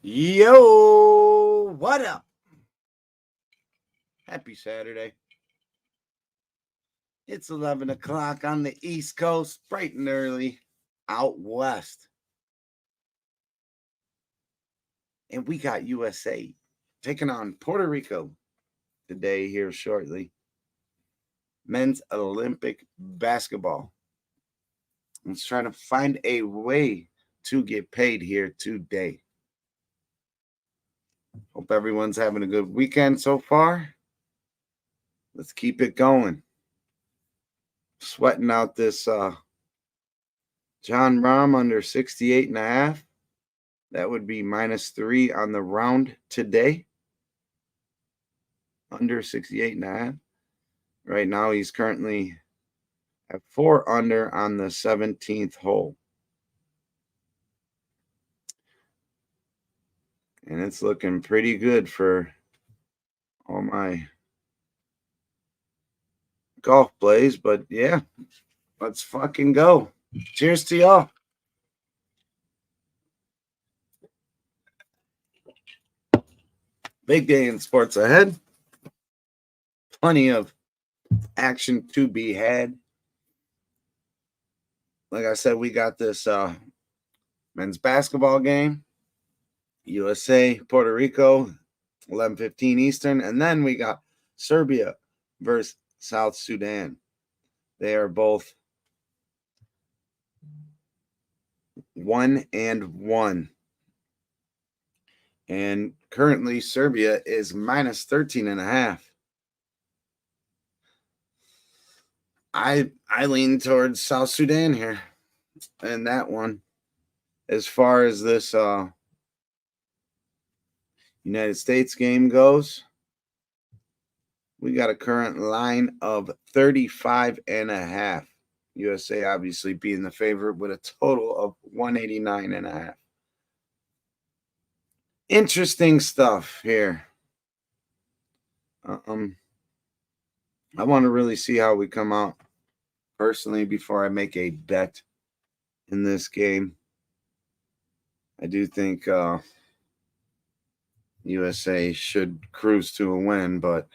Yo, what up? Happy Saturday. It's 11 o'clock on the East Coast, bright and early out west. And we got USA taking on Puerto Rico today, here shortly. Men's Olympic basketball. Let's try to find a way to get paid here today. Hope everyone's having a good weekend so far. Let's keep it going. Sweating out this John Rahm under 68.5. That would be -3 on the round today. Under 68.5. Right now he's currently at 4 under on the 17th hole. And it's looking pretty good for all my golf plays. But yeah, let's fucking go. Cheers to y'all. Big day in sports ahead. Plenty of action to be had. Like I said, we got this men's basketball game. USA, Puerto Rico, 11:15 Eastern. And then we got Serbia versus South Sudan. They are both 1-1. And currently Serbia is -13.5. I lean towards South Sudan here in that one. As far as this United States game goes, we got a current line of 35.5. USA obviously being the favorite with a total of 189.5. Interesting stuff here. I want to really see how we come out personally before I make a bet in this game. I do think USA should cruise to a win, but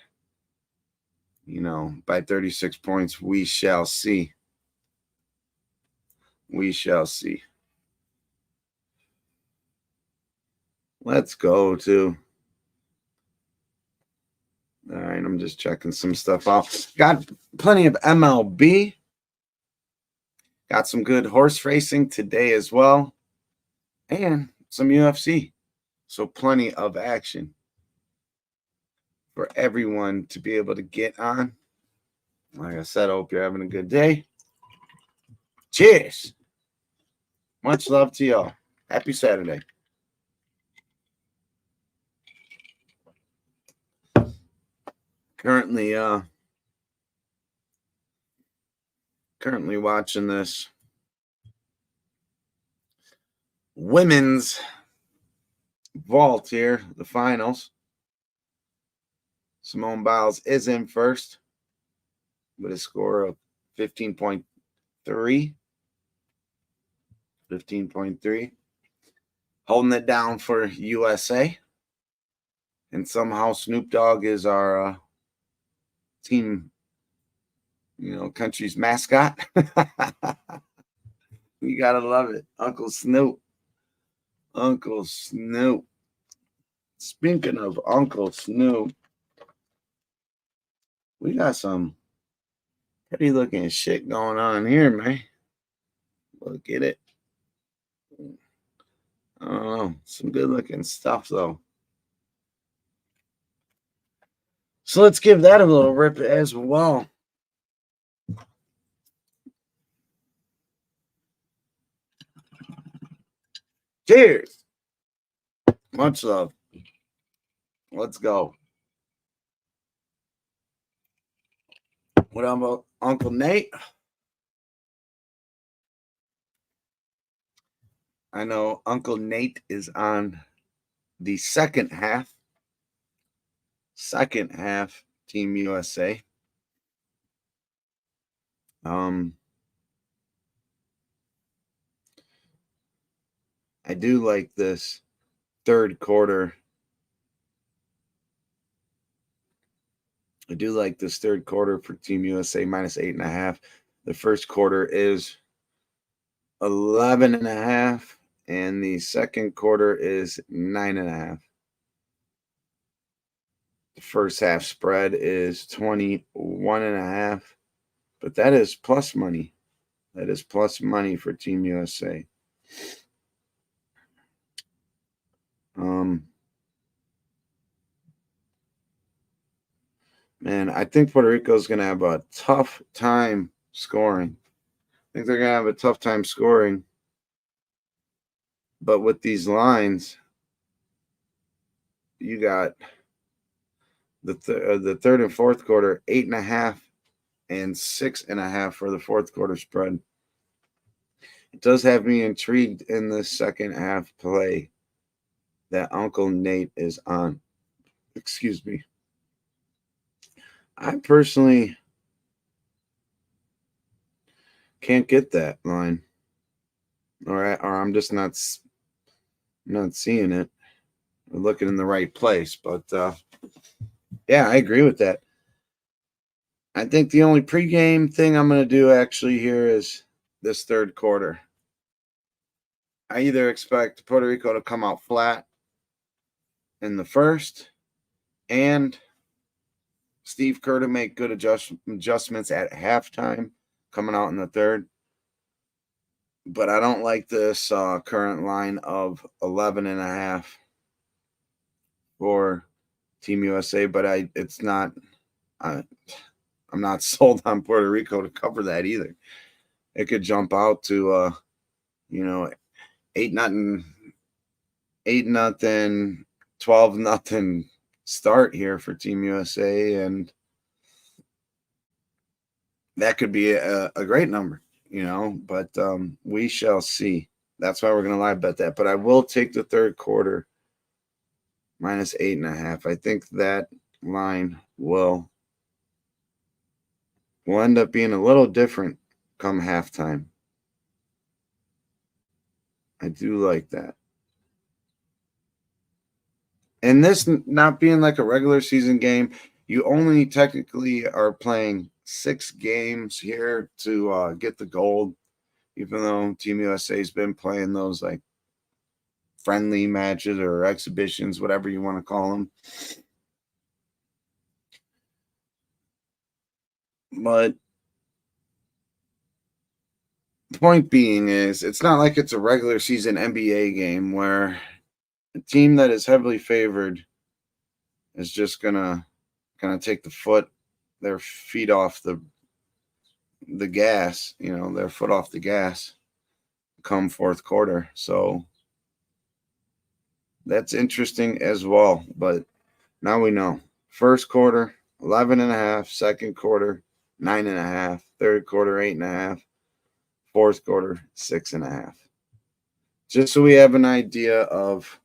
by 36 points, we shall see. We shall see. Let's go to. All right, I'm just checking some stuff out. Got plenty of MLB. Got some good horse racing today as well. And some UFC. So plenty of action for everyone to be able to get on. Like I said, I hope you're having a good day. Cheers. Much love to y'all. Happy Saturday. Currently watching this women's vault here, the finals. Simone Biles is in first with a score of 15.3. 15.3. Holding it down for USA. And somehow Snoop Dogg is our team, country's mascot. You gotta love it. Uncle Snoop. Uncle Snoop. Speaking of Uncle Snoop, we got some pretty looking shit going on here, man. Look at it. I don't know. Some good looking stuff, though. So let's give that a little rip as well. Cheers. Much love. Let's go. What about Uncle Nate? I know Uncle Nate is on the second half. Second half, Team USA. I do like this third quarter. I do like this third quarter for Team USA minus 8.5. The first quarter is 11.5, and the second quarter is 9.5. The first half spread is 21.5, but that is plus money. That is plus money for Team USA. Man, I think Puerto Rico is going to have a tough time scoring. I think they're going to have a tough time scoring. But with these lines, you got the third and fourth quarter, 8.5 and 6.5 for the fourth quarter spread. It does have me intrigued in the second half play that Uncle Nate is on. Excuse me. I personally can't get that line, or I'm just not seeing it or looking in the right place. But yeah, I agree with that. I think the only pregame thing I'm going to do actually here is this third quarter. I either expect Puerto Rico to come out flat in the first and Steve Kerr to make good adjustments at halftime coming out in the third. But I don't like this current line of 11.5 for Team USA. But I'm not sold on Puerto Rico to cover that either. It could jump out to 8-0, 8-0, 12-0 start here for Team USA, and that could be a great number, but we shall see. That's why we're going to live bet that. But I will take the third quarter minus 8.5. I think that line will end up being a little different come halftime. I do like that. And this not being like a regular season game, you only technically are playing 6 games here to get the gold, even though Team USA has been playing those like friendly matches or exhibitions, whatever you want to call them. But the point being is it's not like it's a regular season NBA game where a team that is heavily favored is just gonna kind of take their feet off the gas, their foot off the gas come fourth quarter. So that's interesting as well. But now we know. First quarter, 11.5. Second quarter, 9.5. Third quarter, 8.5. Fourth quarter, 6.5. Just so we have an idea of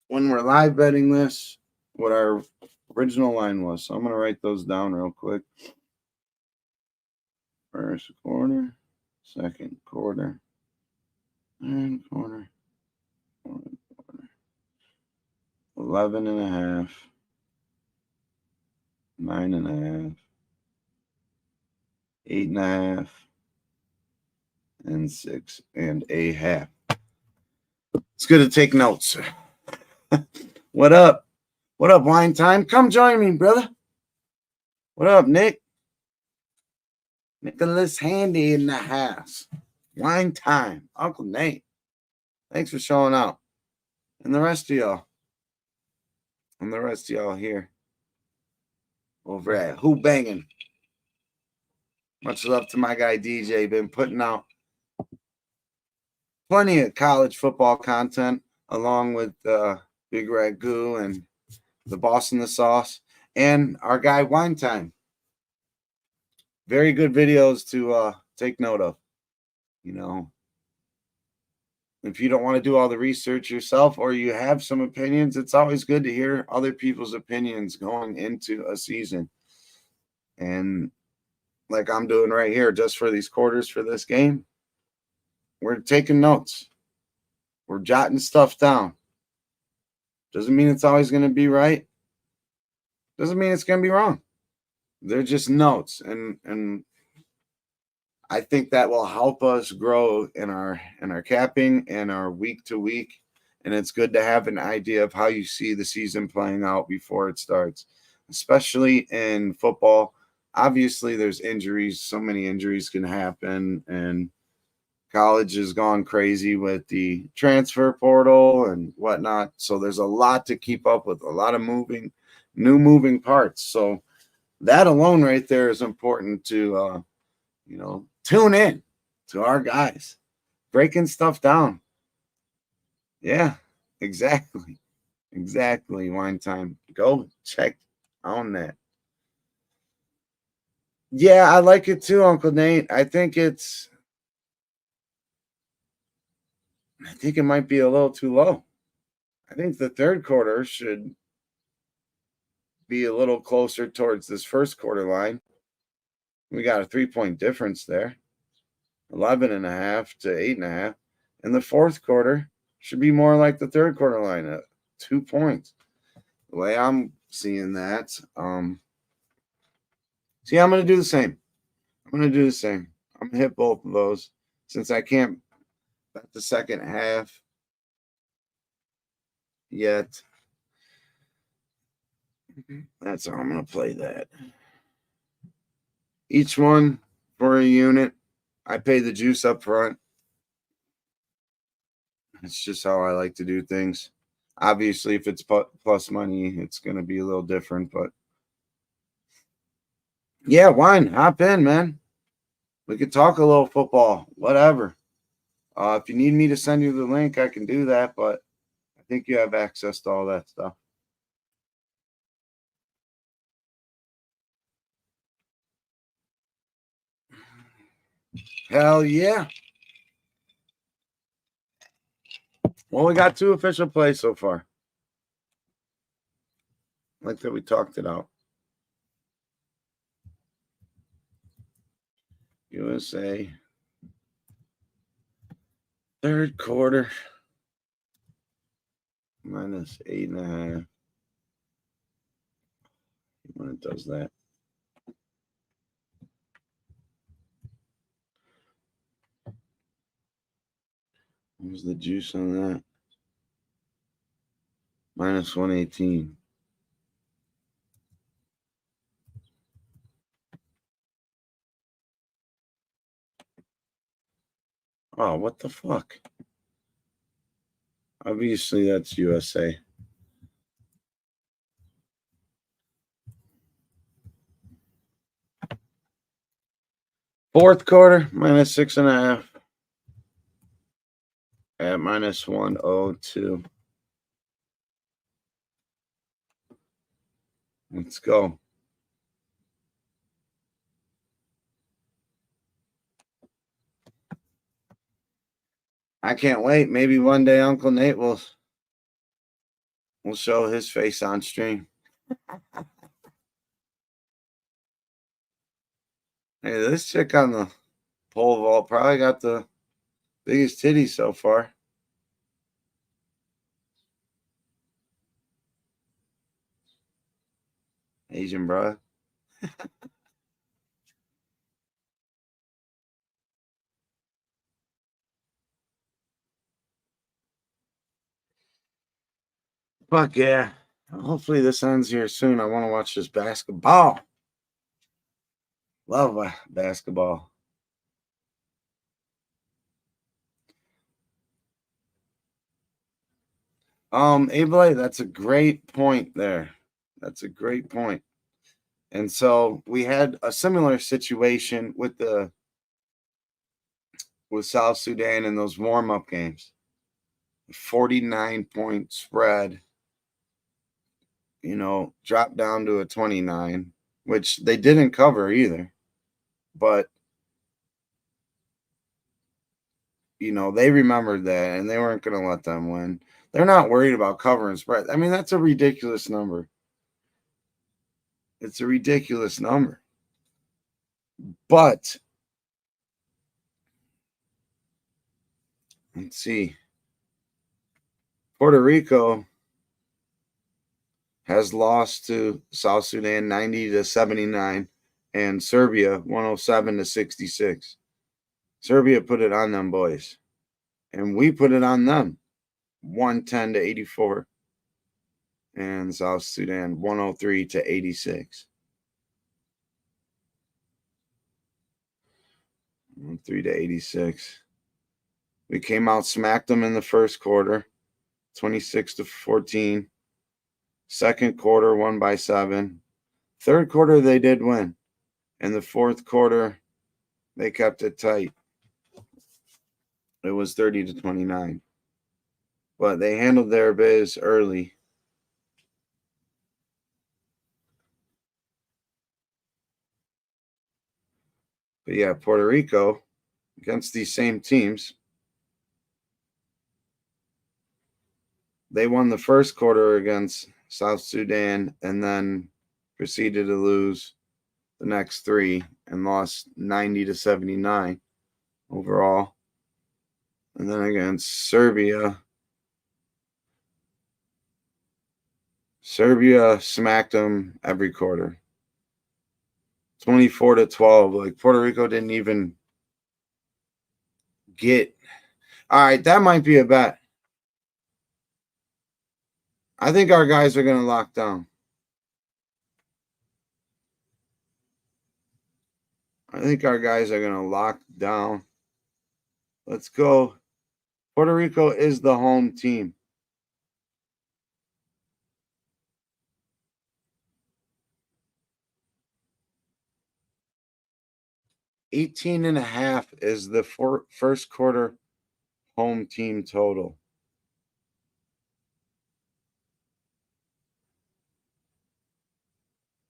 when we're live betting this, what our original line was. So I'm going to write those down real quick. First quarter, second quarter, third quarter, fourth quarter, 11.5, 9.5, 8.5, and 6.5. It's good to take notes. What up? What up, Wine Time? Come join me, brother. What up, Nick? Nicholas Handy in the house. Wine Time. Uncle Nate. Thanks for showing out. And the rest of y'all. And the rest of y'all here. Over at Who-Bangin. Much love to my guy DJ. Been putting out plenty of college football content along with Big Ragu and the Boss in the Sauce and our guy Wine Time. Very good videos to take note of. If you don't want to do all the research yourself or you have some opinions, it's always good to hear other people's opinions going into a season. And like I'm doing right here, just for these quarters for this game, we're taking notes. We're jotting stuff down. Doesn't mean it's always going to be right. Doesn't mean it's going to be wrong. They're just notes, and I think that will help us grow in our capping and our week to week. And it's good to have an idea of how you see the season playing out before it starts, especially in football. Obviously, there's injuries. So many injuries can happen, and college has gone crazy with the transfer portal and whatnot. So there's a lot to keep up with, a lot of new moving parts. So that alone right there is important to tune in to our guys breaking stuff down. Yeah, exactly. Exactly. Wine time. Go check on that. Yeah, I like it too, Uncle Nate. I think it might be a little too low. I think the third quarter should be a little closer towards this first quarter line. We got a 3-point difference there. 11.5 to 8.5. And the fourth quarter should be more like the third quarter line at 2 points. The way I'm seeing that. See, I'm going to do the same. I'm going to hit both of those since I can't bet the second half yet. That's how I'm going to play that. Each one for a unit. I pay the juice up front. It's just how I like to do things. Obviously, if it's plus money, it's going to be a little different. But yeah, wine, hop in, man. We could talk a little football, whatever. If you need me to send you the link, I can do that. But I think you have access to all that stuff. Hell yeah. Well, we got 2 official plays so far. Like that we talked it out. USA. Third quarter. Minus 8.5. When it does that. What was the juice on that? Minus 118. Oh, what the fuck? Obviously, that's USA. Fourth quarter, minus 6.5. At minus 102. Let's go. I can't wait. Maybe one day Uncle Nate will show his face on stream. Hey, this chick on the pole vault probably got the biggest titties so far. Asian bro. Fuck yeah. Hopefully this ends here soon. I want to watch this basketball. Love basketball. Abel, that's a great point there. That's a great point. And so we had a similar situation with South Sudan in those warm-up games. 49-point spread, dropped down to a 29, which they didn't cover either. But they remembered that and they weren't going to let them win. They're not worried about covering spread. I mean, that's a ridiculous number. It's a ridiculous number. But let's see. Puerto Rico has lost to South Sudan 90-79 and Serbia 107-66. Serbia put it on them boys. And we put it on them 110-84. And South Sudan 103-86. 103-86. We came out, smacked them in the first quarter, 26-14. Second quarter, won by 7. Third quarter, they did win. In the fourth quarter, they kept it tight. It was 30-29. But they handled their biz early. But yeah, Puerto Rico against these same teams. They won the first quarter against South Sudan and then proceeded to lose the next 3 and lost 90-79 overall. And then against Serbia smacked them every quarter. 24-12. Like Puerto Rico didn't even get. All right, that might be a bet. I think our guys are going to lock down. I think our guys are going to lock down. Let's go. Puerto Rico is the home team. $18.5 is the first quarter home team total.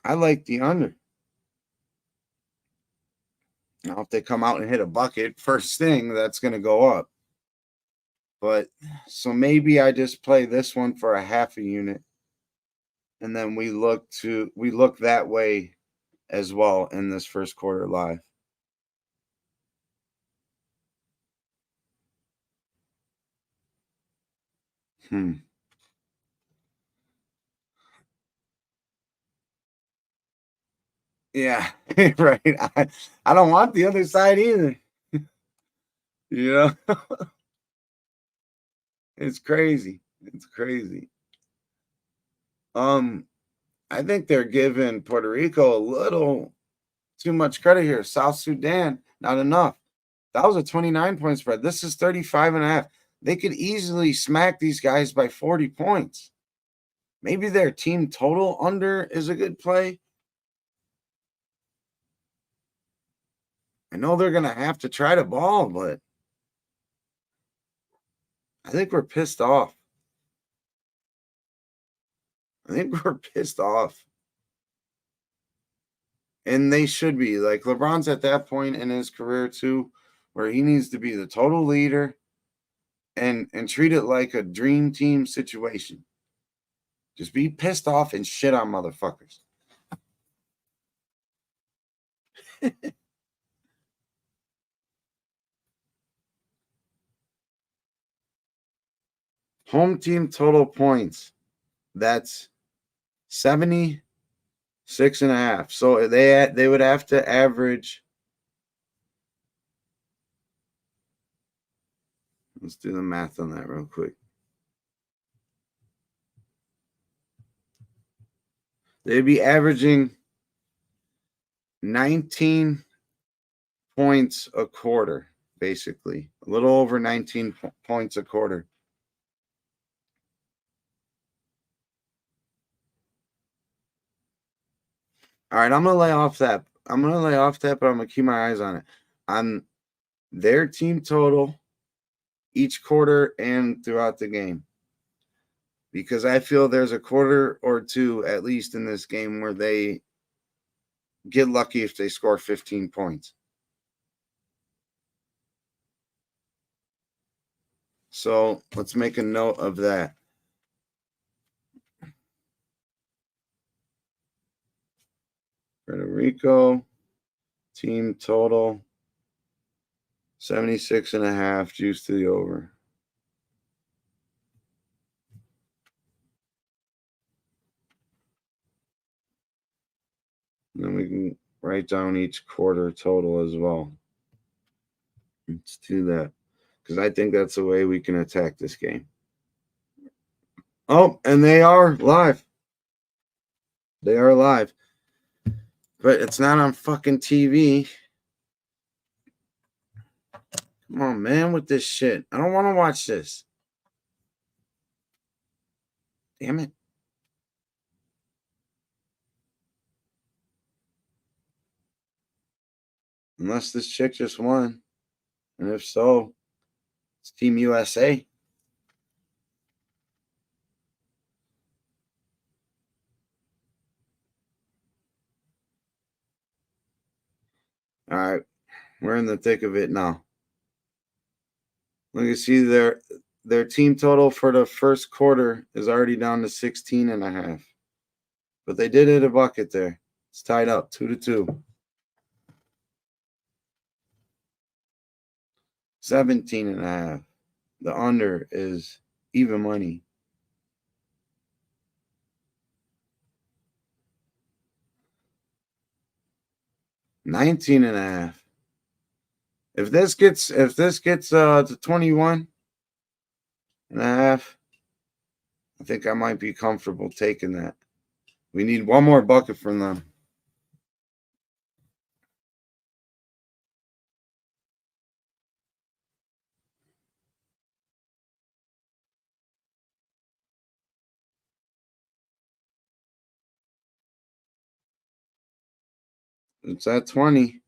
I like the under. Now, if they come out and hit a bucket, first thing, that's going to go up. But so maybe I just play this one for a half a unit, and then we look that way as well in this first quarter live. Yeah, right. I don't want the other side either. You know, it's crazy. It's crazy. I think they're giving Puerto Rico a little too much credit here. South Sudan, not enough. That was a 29-point spread. This is 35.5. They could easily smack these guys by 40 points. Maybe their team total under is a good play. I know they're going to have to try to ball, but I think we're pissed off. I think we're pissed off. And they should be. Like, LeBron's at that point in his career, too, where he needs to be the total leader and treat it like a dream team situation. Just be pissed off and shit on motherfuckers. Home team total points. That's 76.5. So they would have to average. Let's do the math on that real quick. They'd be averaging 19 points a quarter, basically. A little over 19 points a quarter. All right, I'm going to lay off that. But I'm going to keep my eyes on it. On their team total each quarter and throughout the game. Because I feel there's a quarter or two, at least in this game, where they get lucky if they score 15 points. So let's make a note of that. Puerto Rico team total 76.5, juice to the over. And then we can write down each quarter total as well. Let's do that. Because I think that's the way we can attack this game. Oh, and they are live. They are live. But it's not on fucking TV. Come on, man, with this shit. I don't want to watch this. Damn it. Unless this chick just won. And if so, it's Team USA. All right. We're in the thick of it now. Look, you see their team total for the first quarter is already down to 16.5. But they did hit a bucket there. It's tied up 2-2. 17.5. The under is even money. $19.5. If this gets to 21.5, I think I might be comfortable taking that. We need one more bucket from them. It's at 20.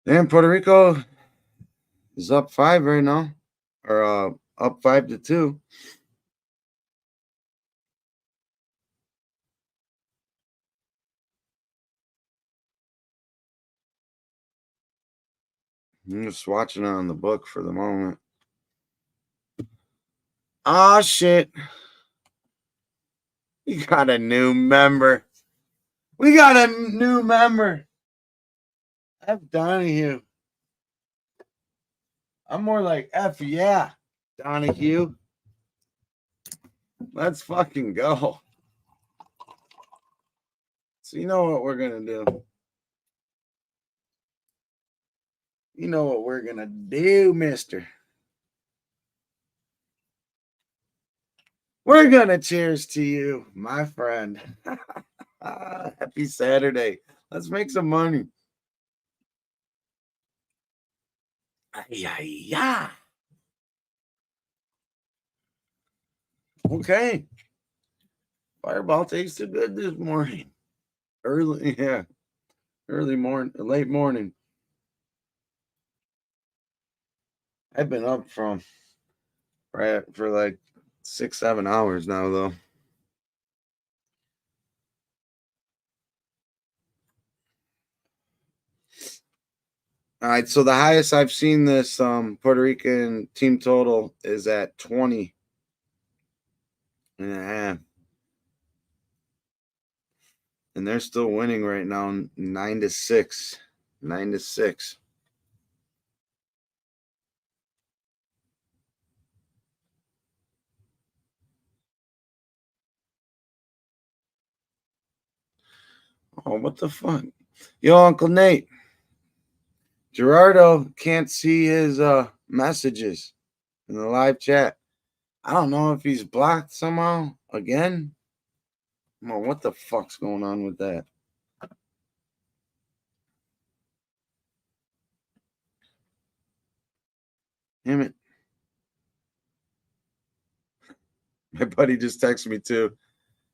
And Puerto Rico is up 5 right now. Or up 5-2. I'm just watching it on the book for the moment. Oh, shit. We got a new member. F Donahue. I'm more like F yeah, Donahue. Let's fucking go. So you know what we're going to do. You know what we're going to do, mister. We're going to cheers to you, my friend. Happy Saturday. Let's make some money. Yeah. Okay. Fireball tasted good this morning. Early morning, late morning. I've been up for like 6-7 hours now, though. All right, so the highest I've seen this Puerto Rican team total is at 20.5. And they're still winning right now, 9-6. 9-6. Oh, what the fuck? Yo, Uncle Nate. Gerardo can't see his messages in the live chat. I don't know if he's blocked somehow again. Come on, what the fuck's going on with that? Damn it. My buddy just texted me too,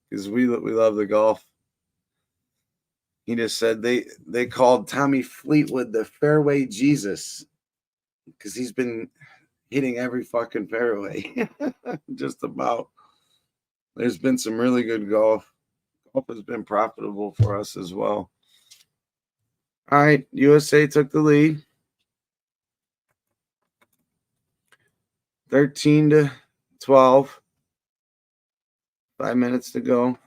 because we love the golf. He just said they called Tommy Fleetwood the fairway Jesus, because he's been hitting every fucking fairway. Just about. There's been some really good golf. Golf has been profitable for us as well. All right, USA took the lead. 13-12. 5 minutes to go.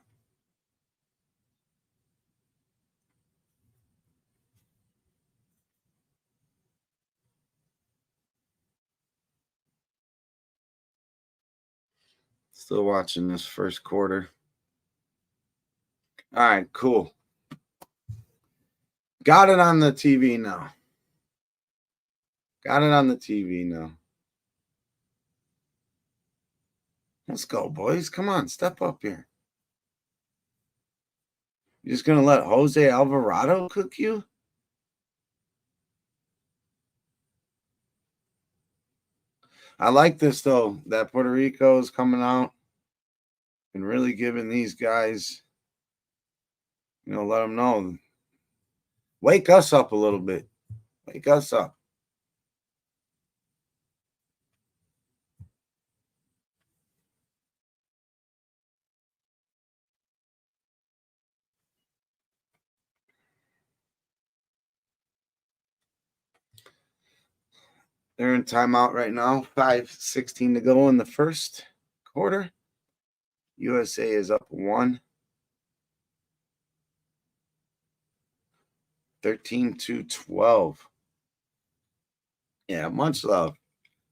Still watching this first quarter. All right, cool. Got it on the TV now. Got it on the TV now. Let's go, boys. Come on, step up here. You just gonna let Jose Alvarado cook you? I like this though, that Puerto Rico is coming out and really giving these guys, let them know. Wake us up a little bit. Wake us up. They're in timeout right now. 5:16 to go in the first quarter. USA is up 1. 13-12. Yeah, much love.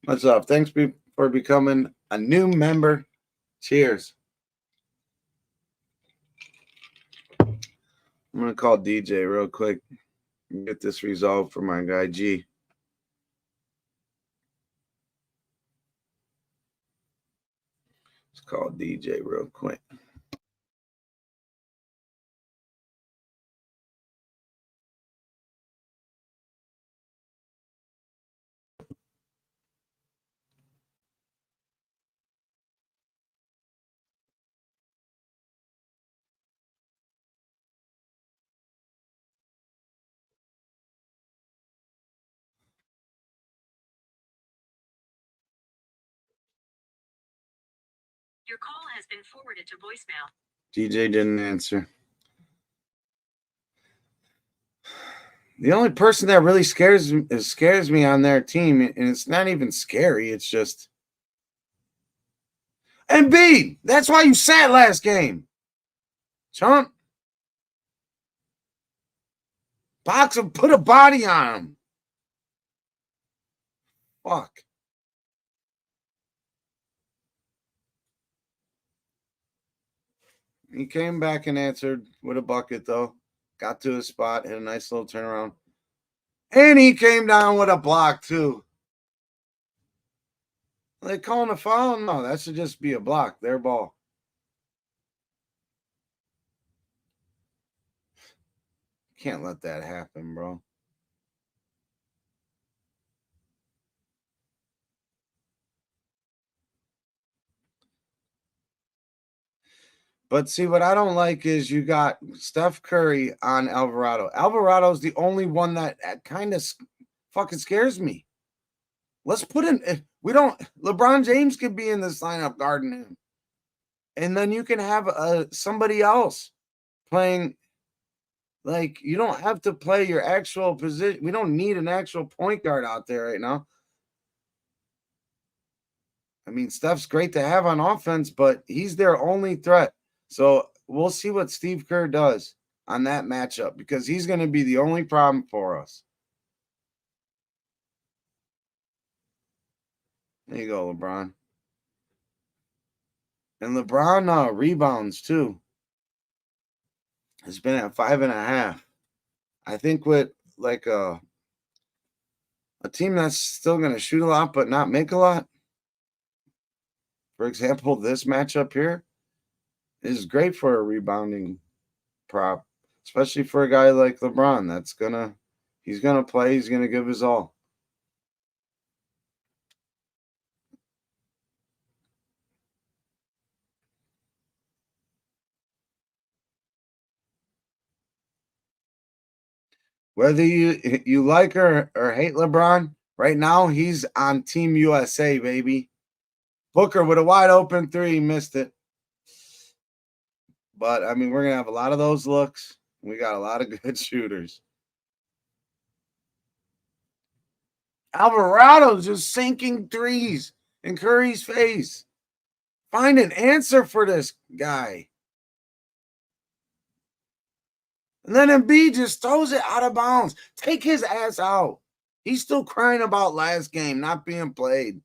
Much love. Thanks for becoming a new member. Cheers. I'm going to call DJ real quick and get this resolved for my guy G. Let's call DJ real quick. Your call has been forwarded to voicemail. DJ didn't answer. The only person that really scares me on their team, and it's not even scary, it's just Embiid. That's why you sat last game. Chump. Box him, put a body on him. Fuck. He came back and answered with a bucket, though. Got to his spot, hit a nice little turnaround. And he came down with a block, too. Are they calling a foul? No, that should just be a block. Their ball. Can't let that happen, bro. But see, what I don't like is you got Steph Curry on Alvarado. Alvarado's the only one that kind of fucking scares me. Let's put in. We don't. LeBron James could be in this lineup guarding him, and then you can have somebody else playing. Like, you don't have to play your actual position. We don't need an actual point guard out there right now. I mean, Steph's great to have on offense, but he's their only threat. So we'll see what Steve Kerr does on that matchup because he's going to be the only problem for us. There you go, LeBron. And LeBron rebounds too. It's been at 5.5. I think with like a team that's still going to shoot a lot but not make a lot. For example, this matchup here is great for a rebounding prop, especially for a guy like LeBron. He's gonna play. He's gonna give his all. Whether you like or hate LeBron, Right now, he's on Team USA, baby. Booker with a wide open three, missed it. But I mean, we're gonna have a lot of those looks. We got a lot of good shooters. Alvarado's just sinking threes in Curry's face. Find an answer for this guy. And then Embiid just throws it out of bounds. Take his ass out. He's still crying about last game not being played.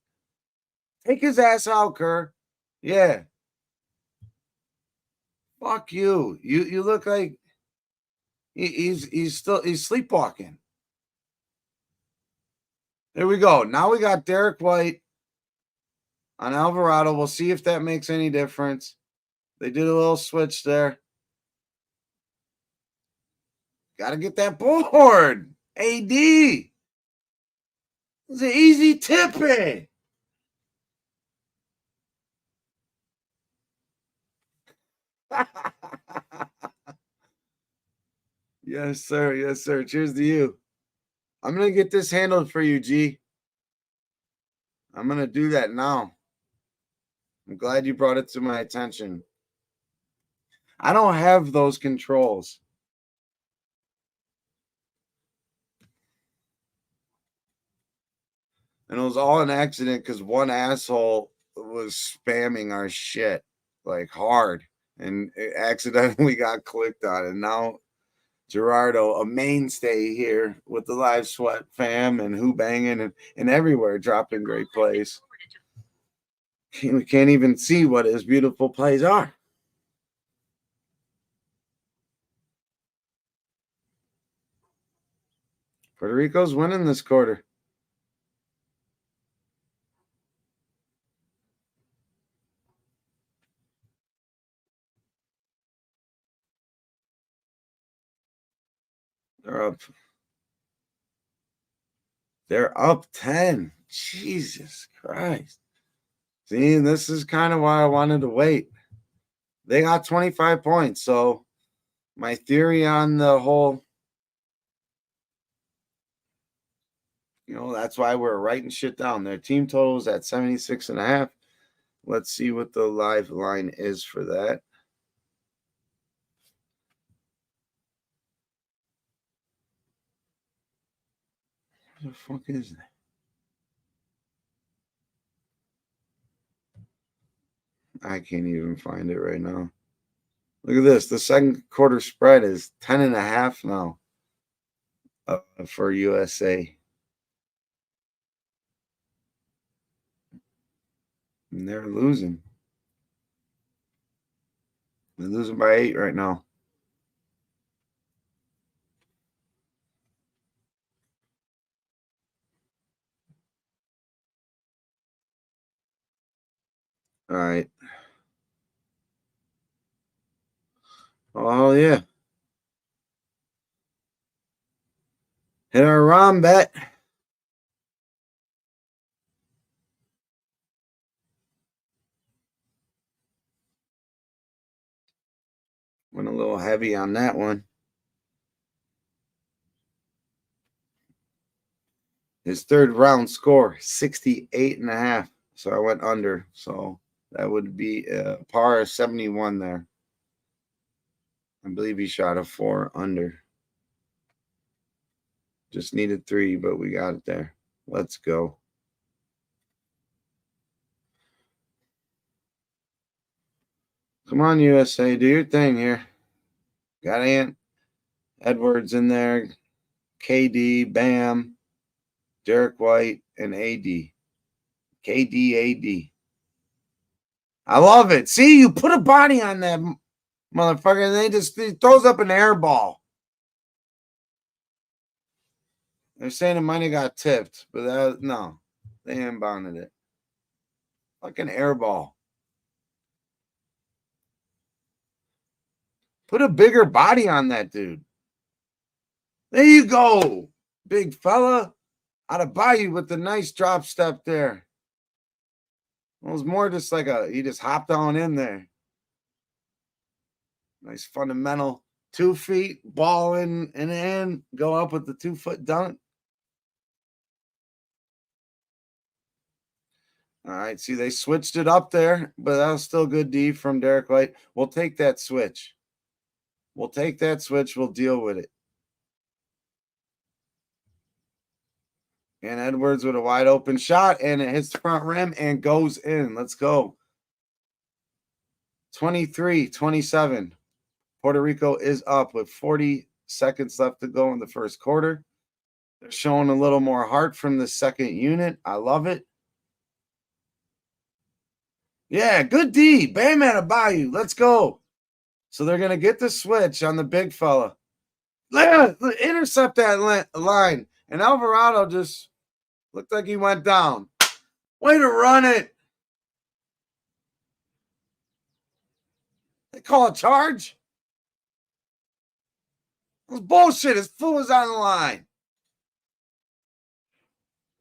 Take his ass out, Kerr. Yeah. Fuck you. You look like he's sleepwalking. There we go. Now we got Derek White on Alvarado. We'll see if that makes any difference. They did a little switch there. Got to get that board. AD. It's an easy tipping. Yes, sir. Yes, sir. Cheers to you. I'm going to get this handled for you, G. I'm going to do that now. I'm glad you brought it to my attention. I don't have those controls. And it was all an accident because one asshole was spamming our shit like hard and it accidentally got clicked on. And now Gerardo, a mainstay here with the Live Sweat fam and Who-Bangin and everywhere, dropping great plays. We can't even see what his beautiful plays are. Puerto Rico's winning this quarter. They're up 10. Jesus Christ. See, this is kind of why I wanted to wait. They got 25 points. So my theory on the whole, that's why we're writing shit down. Their team total is at 76.5. Let's see what the live line is for that. What the fuck is that? I can't even find it right now. Look at this. The second quarter spread is 10.5 now for USA. And they're losing. They're losing by 8 right now. All right. Oh, yeah. Hit our ROM bet. Went a little heavy on that one. His third round score, 68.5. So I went under. So that would be a par 71 there. I believe he shot a 4 under. Just needed 3, but we got it there. Let's go. Come on, USA. Do your thing here. Got Ant Edwards in there. KD, Bam, Derek White, and AD. KD, AD. I love it. See, you put a body on that motherfucker, and he throws up an air ball. They're saying it might have got tipped, but no, they inbounded it. Fucking air ball. Put a bigger body on that dude. There you go, big fella. Out of Bayou with the nice drop step there. It was more just like he just hopped on in there. Nice fundamental 2 feet, ball in and go up with the 2-foot dunk. All right, see, they switched it up there, but that was still good D from Derek White. We'll take that switch. We'll take that switch. We'll deal with it. And Edwards with a wide open shot, and it hits the front rim and goes in. Let's go. 23-27. Puerto Rico is up with 40 seconds left to go in the first quarter. They're showing a little more heart from the second unit. I love it. Yeah, good D. Bam Adebayo. Let's go. So they're going to get the switch on the big fella. Intercept that line. And Alvarado just looked like he went down. Way to run it. They call a charge? It was bullshit. His foot was on the line.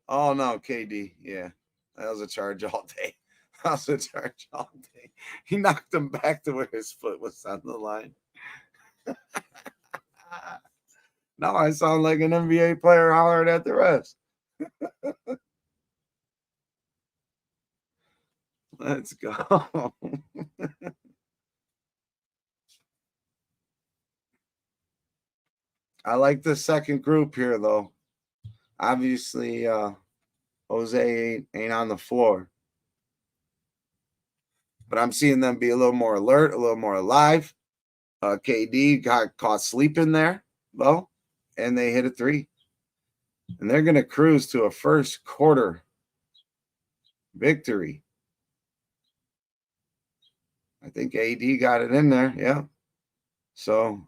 Oh, no, KD. Yeah, that was a charge all day. That was a charge all day. He knocked him back to where his foot was on the line. Now I sound like an NBA player hollering at the refs. Let's go. I like the second group here, though. Obviously, Jose ain't on the floor. But I'm seeing them be a little more alert, a little more alive. KD got caught sleeping there, though, and they hit a three. And they're going to cruise to a first quarter victory. I think AD got it in there, yeah. So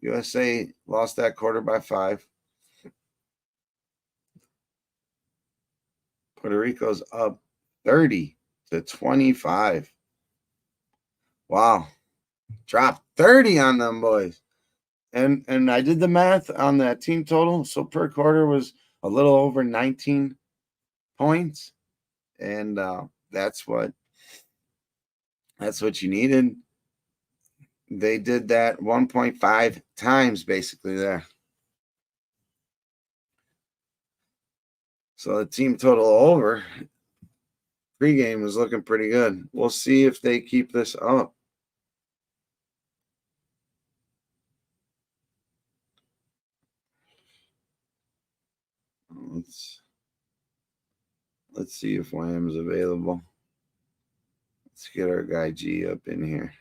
USA lost that quarter by 5. Puerto Rico's up 30-25. Wow. Dropped 30 on them boys. And I did the math on that team total. So per quarter was a little over 19 points. And that's what you needed. They did that 1.5 times basically there. So the team total over. Pregame was looking pretty good. We'll see if they keep this up. Let's see if Wham's available. Let's get our guy G up in here.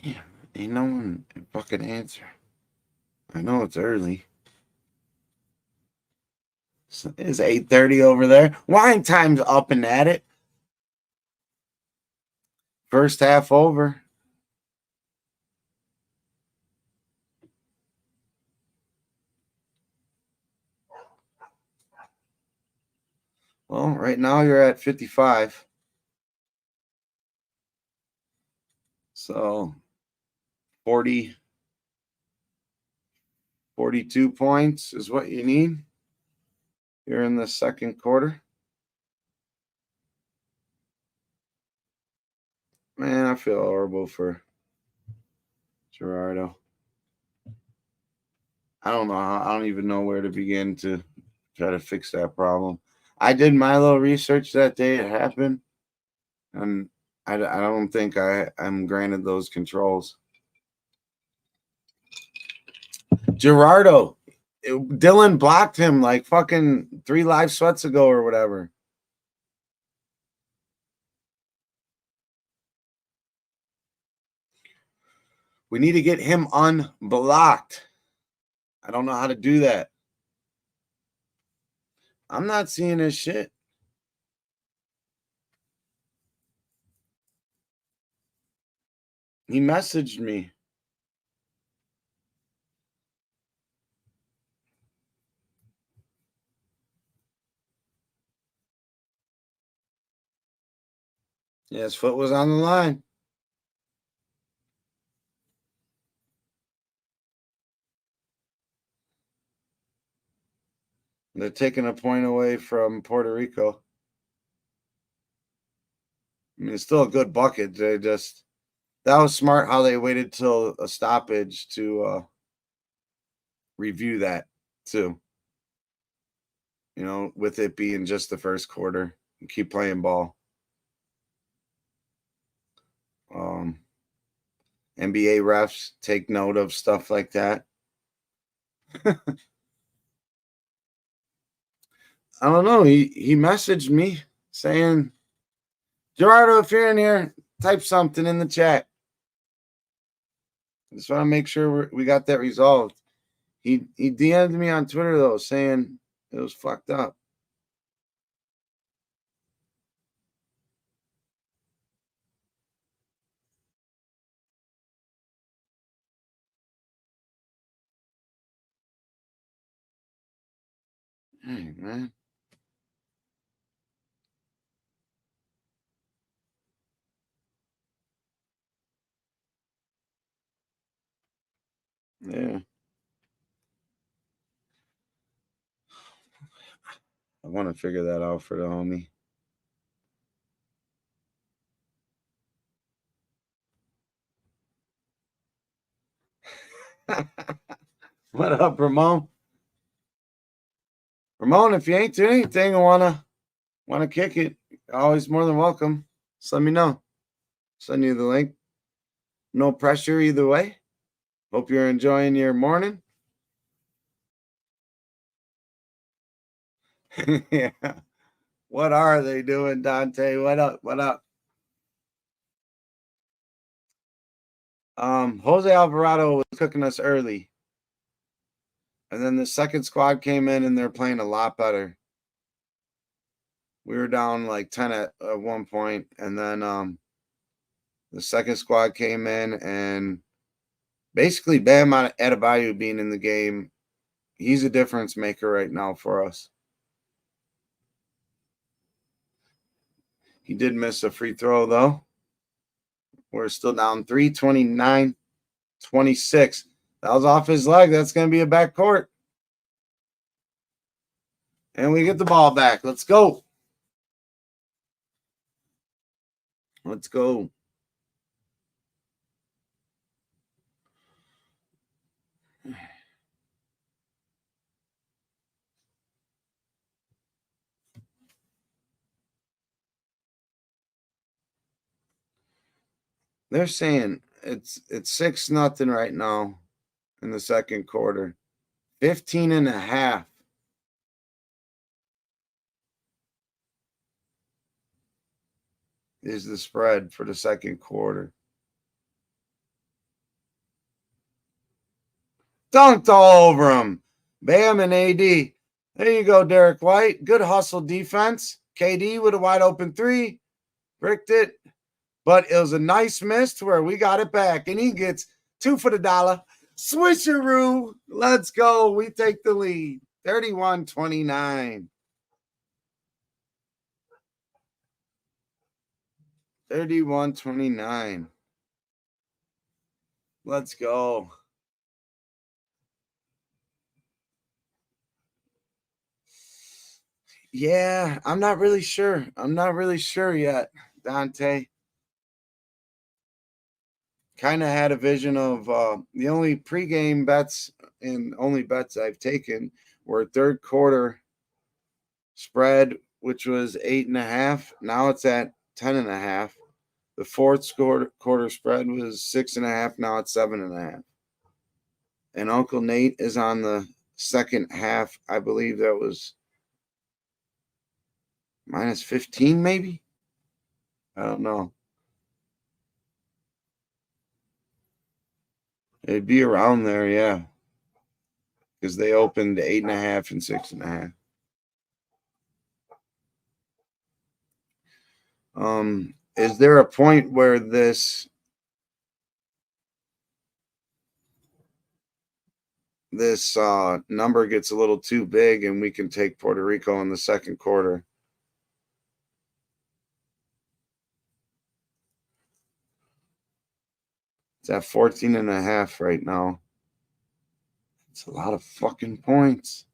Yeah, ain't no one fucking answer. I know it's early. It's 8:30 over there. Wine time's up and at it. First half over. Well, right now you're at 55. So 40, 42 points is what you need. You're in the second quarter. Man, I feel horrible for Gerardo. I don't even know where to begin to try to fix that problem. I did my little research that day it happened, and I don't think I'm granted those controls. Gerardo, Dylan blocked him like fucking 3 live sweats ago or whatever. We need to get him unblocked. I don't know how to do that. I'm not seeing his shit. He messaged me. Yeah, his foot was on the line. They're taking a point away from Puerto Rico. I mean, it's still a good bucket. That was smart how they waited till a stoppage to review that too. You know, with it being just the first quarter, and keep playing ball. NBA refs take note of stuff like that. I don't know. He messaged me saying, Gerardo, if you're in here, type something in the chat. Just want to make sure we got that resolved. He DM'd me on Twitter though, saying it was fucked up. Hey, man. Yeah. I want to figure that out for the homie. What up, Ramon? Ramon, if you ain't doing anything and wanna kick it, always more than welcome. Just let me know. Send you the link. No pressure either way. Hope you're enjoying your morning. Yeah. What are they doing, Dante? What up? What up? Jose Alvarado was cooking us early. And then the second squad came in and they're playing a lot better. We were down like 10 at one point, and then the second squad came in and basically Bam Adebayo being in the game, he's a difference maker right now for us. He did miss a free throw though. We're still down 329-26. That was off his leg. That's going to be a backcourt. And we get the ball back. Let's go. Let's go. They're saying it's 6-0 right now in the second quarter. 15.5 is the spread for the second quarter. Dunked all over him. Bam and AD. There you go, Derek White. Good hustle defense. KD with a wide open three. Bricked it. But it was a nice miss to where we got it back. And he gets $2 for the dollar. Switcheroo. Let's go. We take the lead. 31-29. 31-29. Let's go. Yeah, I'm not really sure. I'm not really sure yet, Dante. Kind of had a vision of the only pregame bets and only bets I've taken were third quarter spread, which was 8.5. Now it's at 10.5. The fourth quarter spread was 6.5. Now it's 7.5. And Uncle Nate is on the second half. I believe that was minus 15, maybe. I don't know. It'd be around there, yeah. Because they opened 8.5 and 6.5. Is there a point where this number gets a little too big and we can take Puerto Rico in the second quarter? It's at 14.5 right now. It's a lot of fucking points.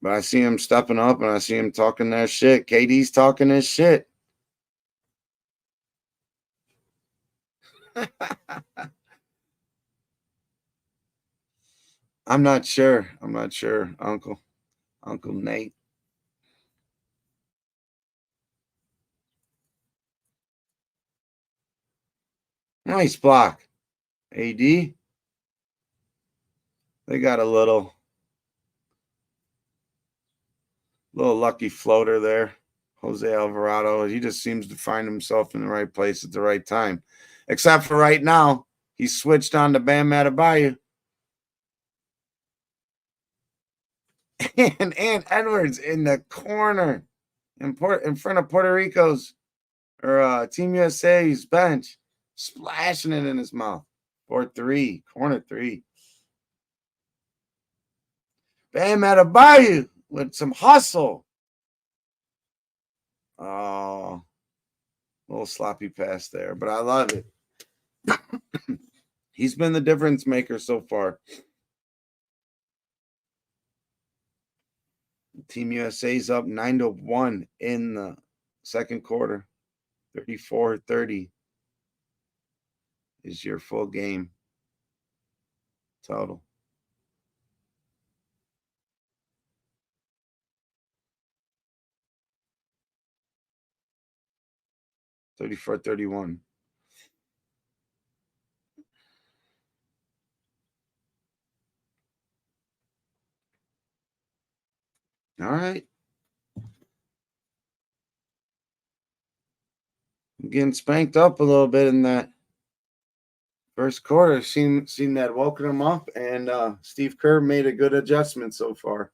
But I see him stepping up and I see him talking that shit. KD's talking his shit. I'm not sure. I'm not sure, Uncle Nate. Nice block. AD. They got a little lucky floater there. Jose Alvarado. He just seems to find himself in the right place at the right time. Except for right now, he switched on to Bam Adebayo. And Edwards in the corner in front of Puerto Rico's or Team USA's bench, splashing it in his mouth. 4-3, corner 3. Bam Adebayo with some hustle. Oh, little sloppy pass there, but I love it. He's been the difference maker so far. Team USA's up 9-1 in the second quarter. 34-30 is your full game total. $34-31. All right. I'm getting spanked up a little bit in that first quarter. Seen that woken him up, and Steve Kerr made a good adjustment so far.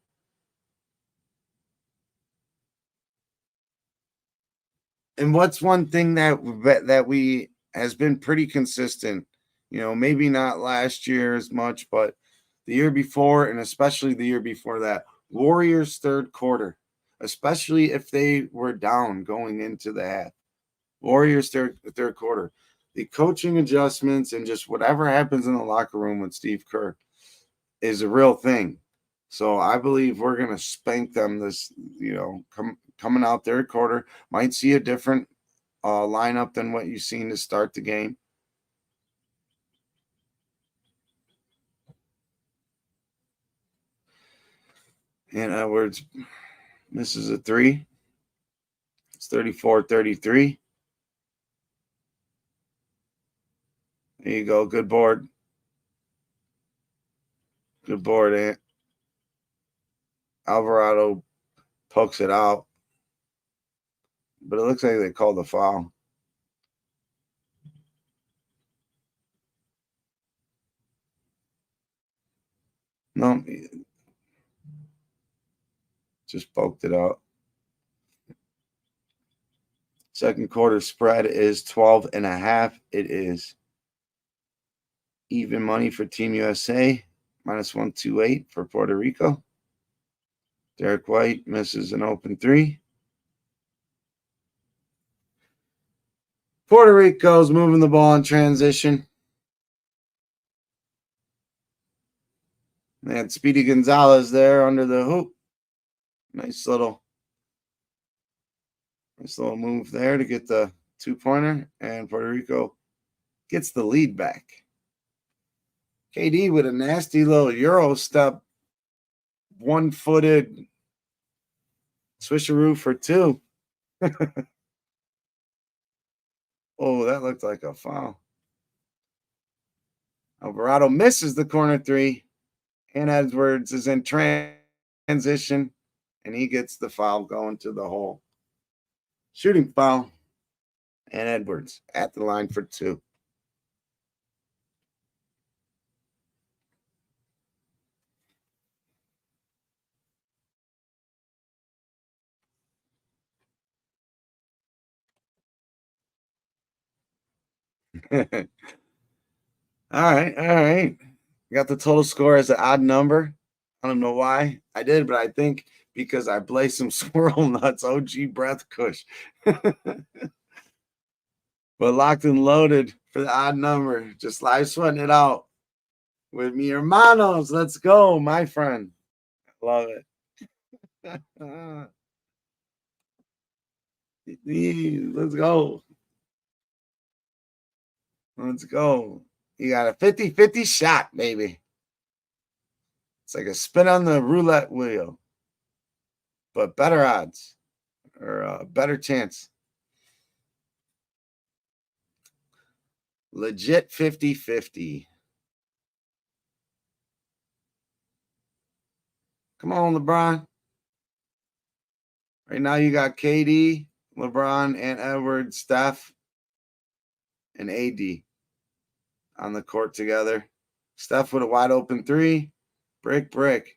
And what's one thing that we has been pretty consistent, maybe not last year as much, but the year before, and especially the year before that, Warriors third quarter, especially if they were down going into the half. Warriors third quarter. The coaching adjustments and just whatever happens in the locker room with Steve Kerr is a real thing. So I believe we're going to spank them this, coming out third quarter. Might see a different lineup than what you've seen to start the game. And Edwards misses a 3. It's 34-33. There you go. Good board. Good board, Ant. Alvarado pokes it out. But it looks like they called the foul. No. Just poked it out. Second quarter spread is 12.5. It is even money for Team USA. -128 for Puerto Rico. Derek White misses an open 3. Puerto Rico's moving the ball in transition. They had Speedy Gonzalez there under the hoop. Nice little move there to get the 2-pointer, and Puerto Rico gets the lead back. KD with a nasty little Euro step, 1-footed swisheroo for 2. Oh, that looked like a foul. Alvarado misses the corner 3, and Edwards is in transition, and he gets the foul going to the hole. Shooting foul, and Edwards at the line for 2. All right. Got the total score as an odd number. I don't know why I did, but I think because I play some Squirrel Nuts OG Breath Kush. But locked and loaded for the odd number. Just live sweating it out with mi hermanos. Let's go, my friend. Love it. Let's go. Let's go. You got a 50-50 shot, baby. It's like a spin on the roulette wheel, but better odds or a better chance. Legit 50-50. Come on, LeBron. Right now you got KD, LeBron, and Edwards, Steph, and AD on the court together. Steph with a wide open three. Brick.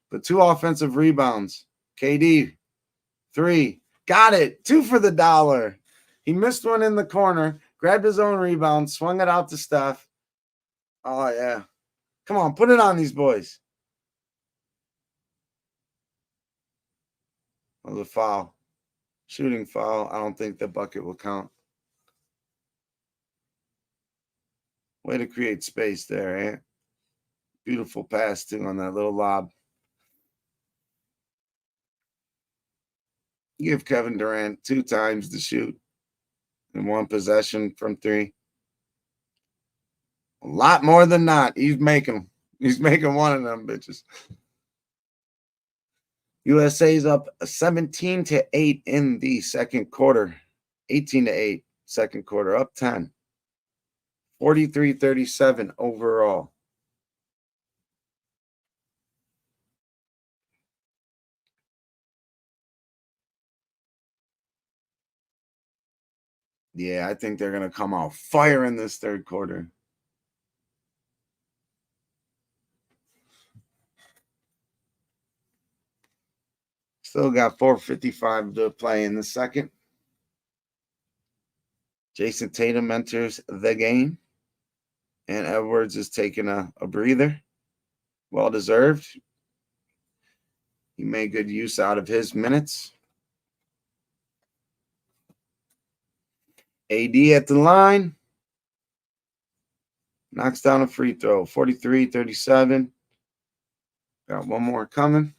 But 2 offensive rebounds. KD, 3. Got it. 2 for the dollar. He missed one in the corner, grabbed his own rebound, swung it out to Steph. Oh, yeah. Come on, put it on these boys. That was a foul. Shooting foul. I don't think the bucket will count. Way to create space there, eh? Beautiful pass, too, on that little lob. Give Kevin Durant 2 times to shoot in 1 possession from 3. A lot more than not. He's making one of them bitches. USA's up 17-8 in the second quarter. 18-8 second quarter, up 10. 43-37 overall. Yeah, I think they're going to come out fire in this third quarter. Still got 4:55 to play in the second. Jason Tatum enters the game. And Edwards is taking a breather. Well-deserved. He made good use out of his minutes. AD at the line. Knocks down a free throw. 43-37. Got one more coming.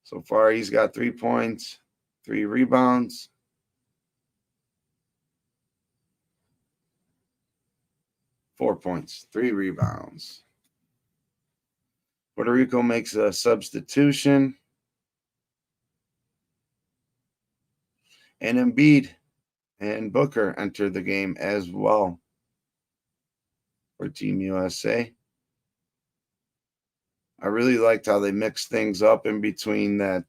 So far, he's got 3 points, 3 rebounds. Four points, 3 rebounds. Puerto Rico makes a substitution. And Embiid and Booker enter the game as well for Team USA. I really liked how they mixed things up in between that.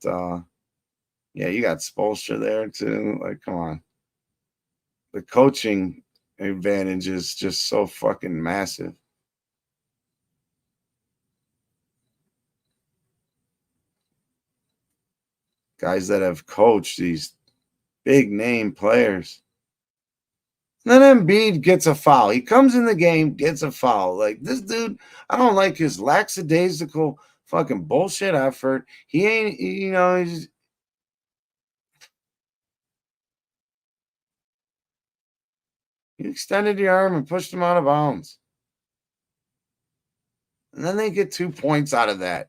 Yeah, you got Spoelstra there too. Like, come on. The coaching advantage is just so fucking massive. Guys that have coached these big name players. And then Embiid gets a foul. He comes in the game, gets a foul. Like, this dude, I don't like his lackadaisical fucking bullshit effort. He ain't, he's. You extended your arm and pushed him out of bounds. And then they get 2 points out of that.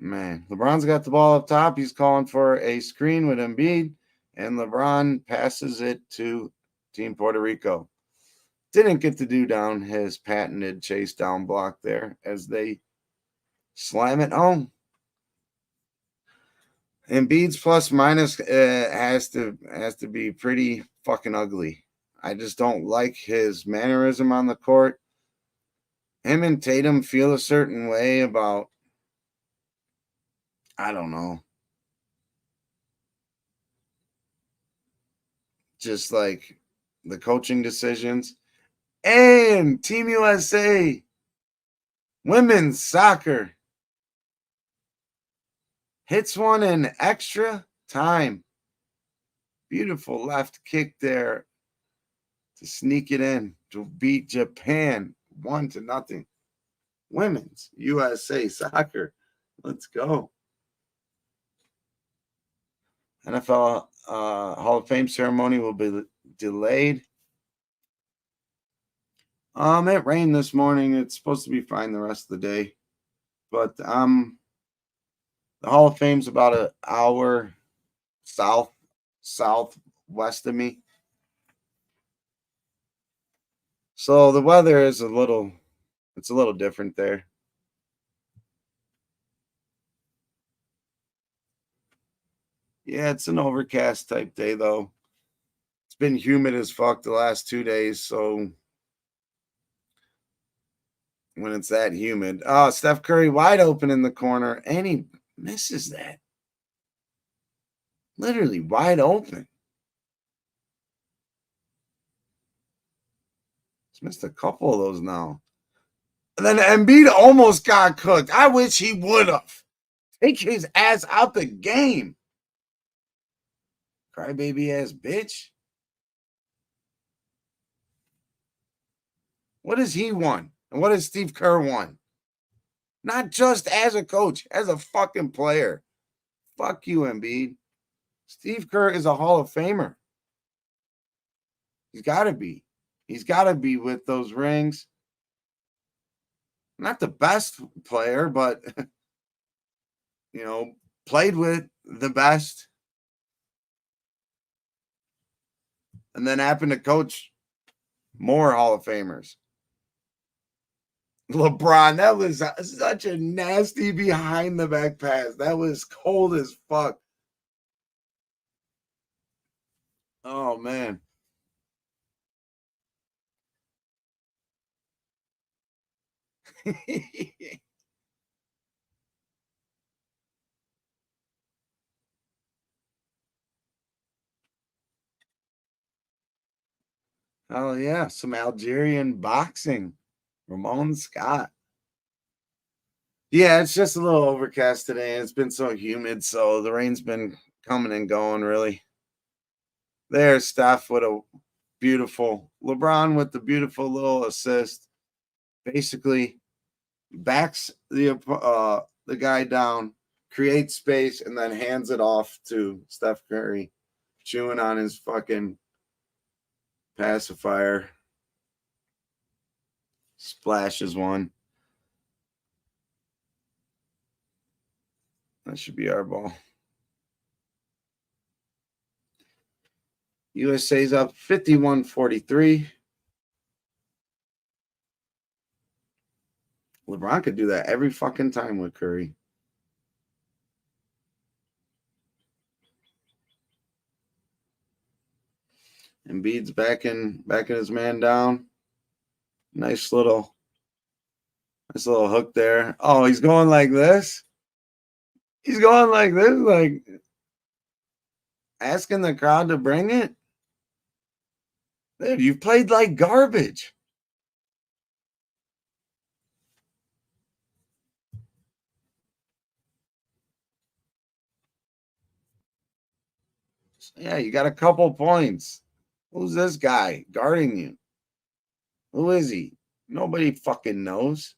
Man, LeBron's got the ball up top. He's calling for a screen with Embiid, and LeBron passes it to Team Puerto Rico. Didn't get to do down his patented chase down block there as they slam it home. Embiid's plus minus has to be pretty fucking ugly. I just don't like his mannerism on the court. Him and Tatum feel a certain way about, I don't know, just like the coaching decisions. And Team USA, women's soccer, hits one in extra time. Beautiful left kick there to sneak it in to beat Japan 1-0. Women's USA soccer. Let's go. NFL Hall of Fame ceremony will delayed. It rained this morning. It's supposed to be fine the rest of the day. But the Hall of Fame's about an hour southwest of me. So the weather is a little different there. Yeah, it's an overcast type day though. It's been humid as fuck the last 2 days, so when it's that humid. Oh, Steph Curry wide open in the corner, and he misses that. Literally wide open. He's missed a couple of those now. And then Embiid almost got cooked. I wish he would have. Take his ass out the game. Crybaby ass bitch. What has he won? And what has Steve Kerr won? Not just as a coach, as a fucking player. Fuck you, Embiid. Steve Kerr is a Hall of Famer. He's got to be. He's got to be with those rings. Not the best player, but, played with the best. And then happened to coach more Hall of Famers. LeBron, that was such a nasty behind the back pass. That was cold as fuck. Oh, man. Oh, yeah. Some Algerian boxing. Ramon Scott. Yeah, it's just a little overcast today. It's been so humid, so the rain's been coming and going, really. There's Steph with a beautiful LeBron with the beautiful little assist. Basically, backs the guy down, creates space, and then hands it off to Steph Curry, chewing on his fucking pacifier. Splashes one. That should be our ball. USA's up 51-43. LeBron could do that every fucking time with Curry. Embiid's backing his man down. Nice little hook there. Oh, he's going like this. He's going like this, like asking the crowd to bring it. Dude, you've played like garbage. Yeah, you got a couple points. Who's this guy guarding you? Who is he? Nobody fucking knows.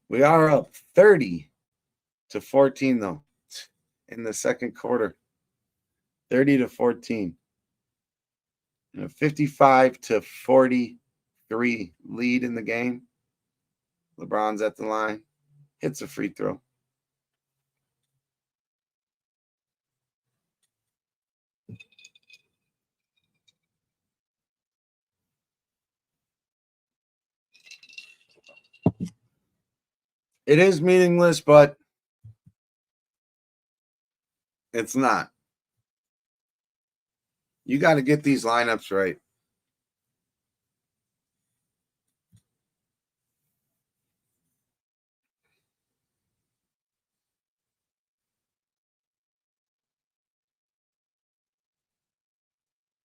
We are up 30-14 though in the second quarter. 30-14. And a 55-43 lead in the game. LeBron's at the line. Hits a free throw. It is meaningless, but it's not. You got to get these lineups right.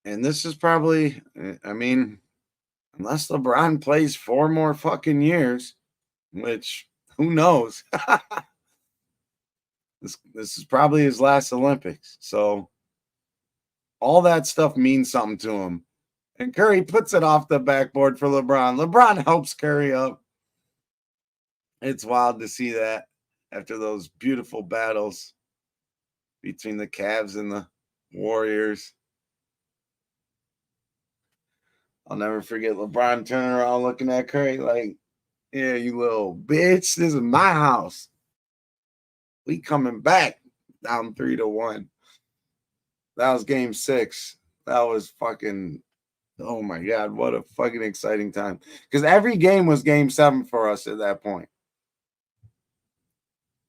And this is probably, I mean, unless LeBron plays 4 more fucking years, which who knows? This is probably his last Olympics. So all that stuff means something to him. And Curry puts it off the backboard for LeBron. LeBron helps Curry up. It's wild to see that. after those beautiful battles between the Cavs and the Warriors. I'll never forget LeBron turning around looking at Curry like, yeah, you little bitch. This is my house. We coming back down 3-1. That was game 6. That was fucking, oh my God, what a fucking exciting time. Because every game was game 7 for us at that point.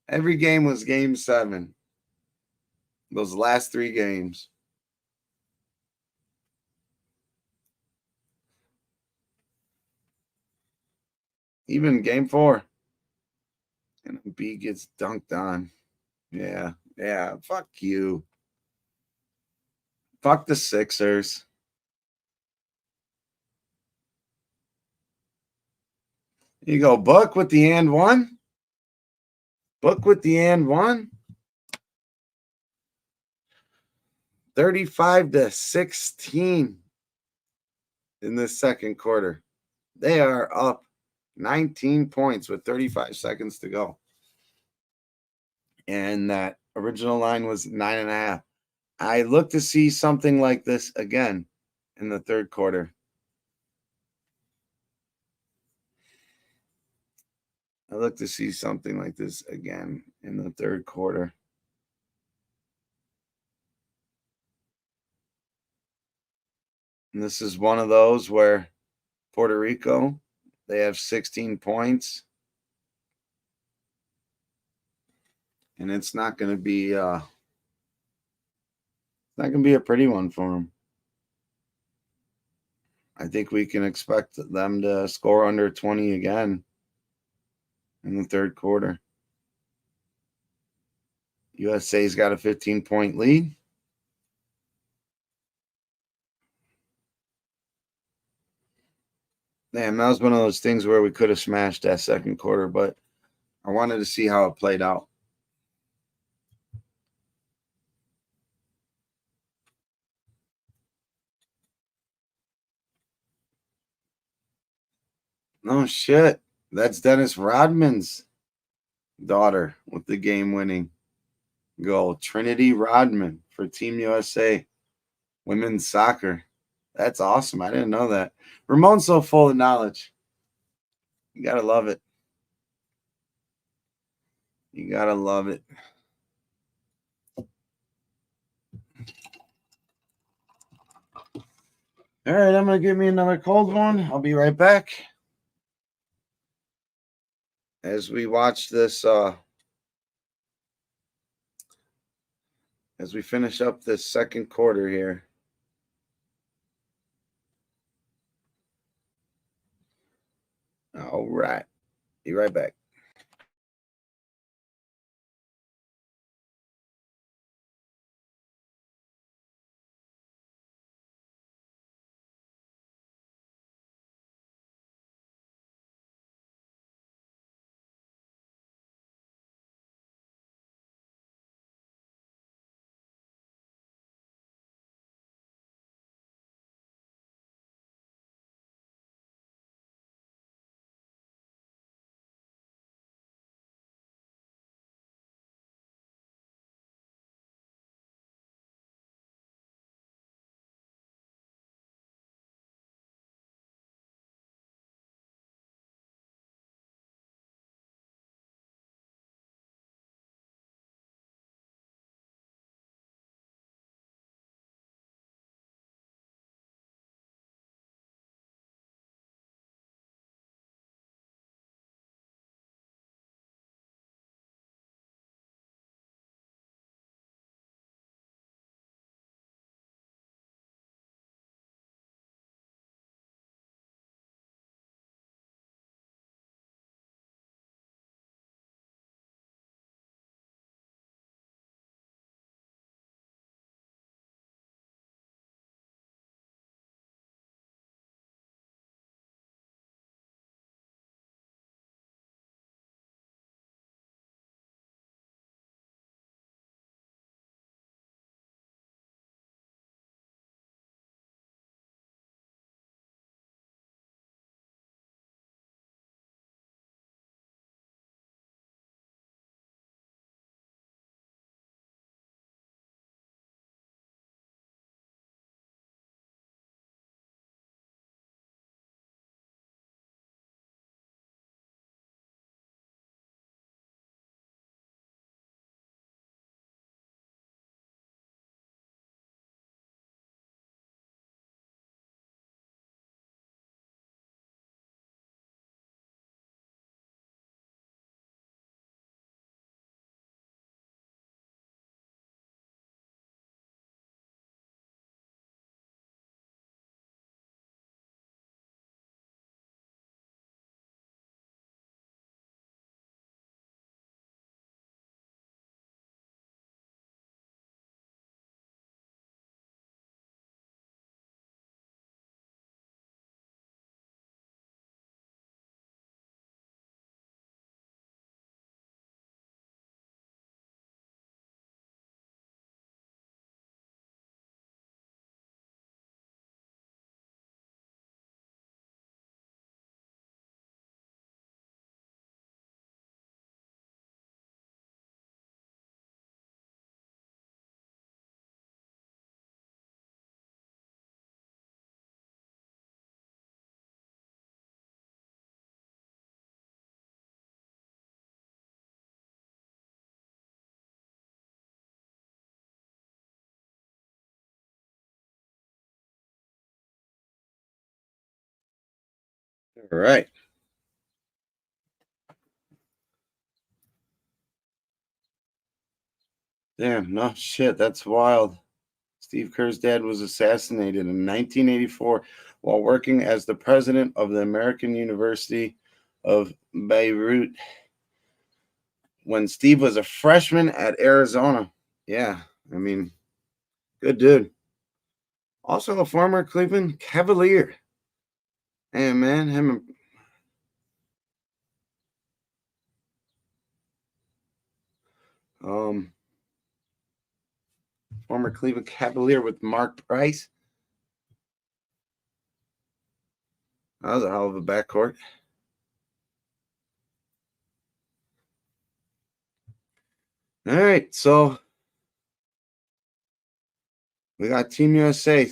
Every game was game 7. Those last 3 games. Even game 4. And B gets dunked on. Yeah. Fuck you. Fuck the Sixers. You go Book with the and one. Book with the and one. 35-16 in this second quarter. They are up 19 points with 35 seconds to go. And that original line was 9.5. I look to see something like this again in the third quarter. I look to see something like this again in the third quarter. And this is one of those where Puerto Rico, they have 16 points. And it's not going to be not going to be a pretty one for them. I think we can expect them to score under 20 again in the third quarter. USA's got a 15-point lead. Damn, that was one of those things where we could have smashed that second quarter, but I wanted to see how it played out. No shit. That's Dennis Rodman's daughter with the game-winning goal. Trinity Rodman for Team USA women's soccer. That's awesome. I didn't know that. Ramon's so full of knowledge. You gotta love it. You gotta love it. All right, I'm gonna give me another cold one. I'll be right back. As we watch this, as we finish up this second quarter here. All right. Be right back. All right. Damn, no shit. That's wild. Steve Kerr's dad was assassinated in 1984 while working as the president of the American University of Beirut when Steve was a freshman at Arizona. Yeah, I mean, good dude. Also a former Cleveland Cavalier. Hey, man, former Cleveland Cavalier with Mark Price. That was a hell of a backcourt. All right, so we got Team USA,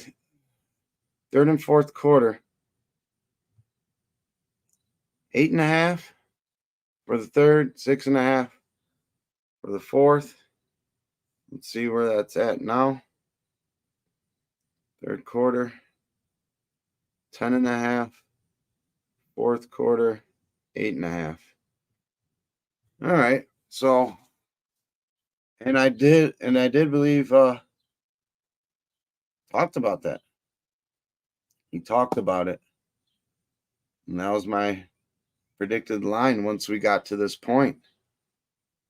third and fourth quarter. 8.5 for the third, 6.5 for the fourth. Let's see where that's at now. Third quarter, 10.5. Fourth quarter, 8.5. All right. So, and I did believe talked about that. He talked about it. And that was my predicted line once we got to this point.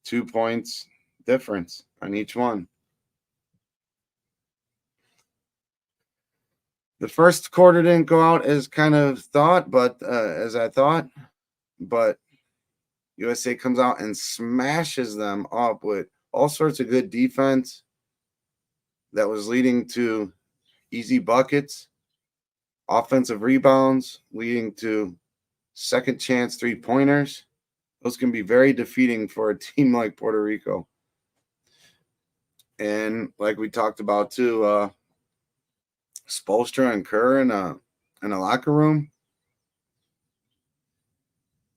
2 points difference on each one. The first quarter didn't go out as kind of thought, but as I thought, but USA comes out and smashes them up with all sorts of good defense that was leading to easy buckets, offensive rebounds, leading to second chance 3-pointers. Those can be very defeating for a team like Puerto Rico. And like we talked about too, Spoelstra and Kerr in a locker room.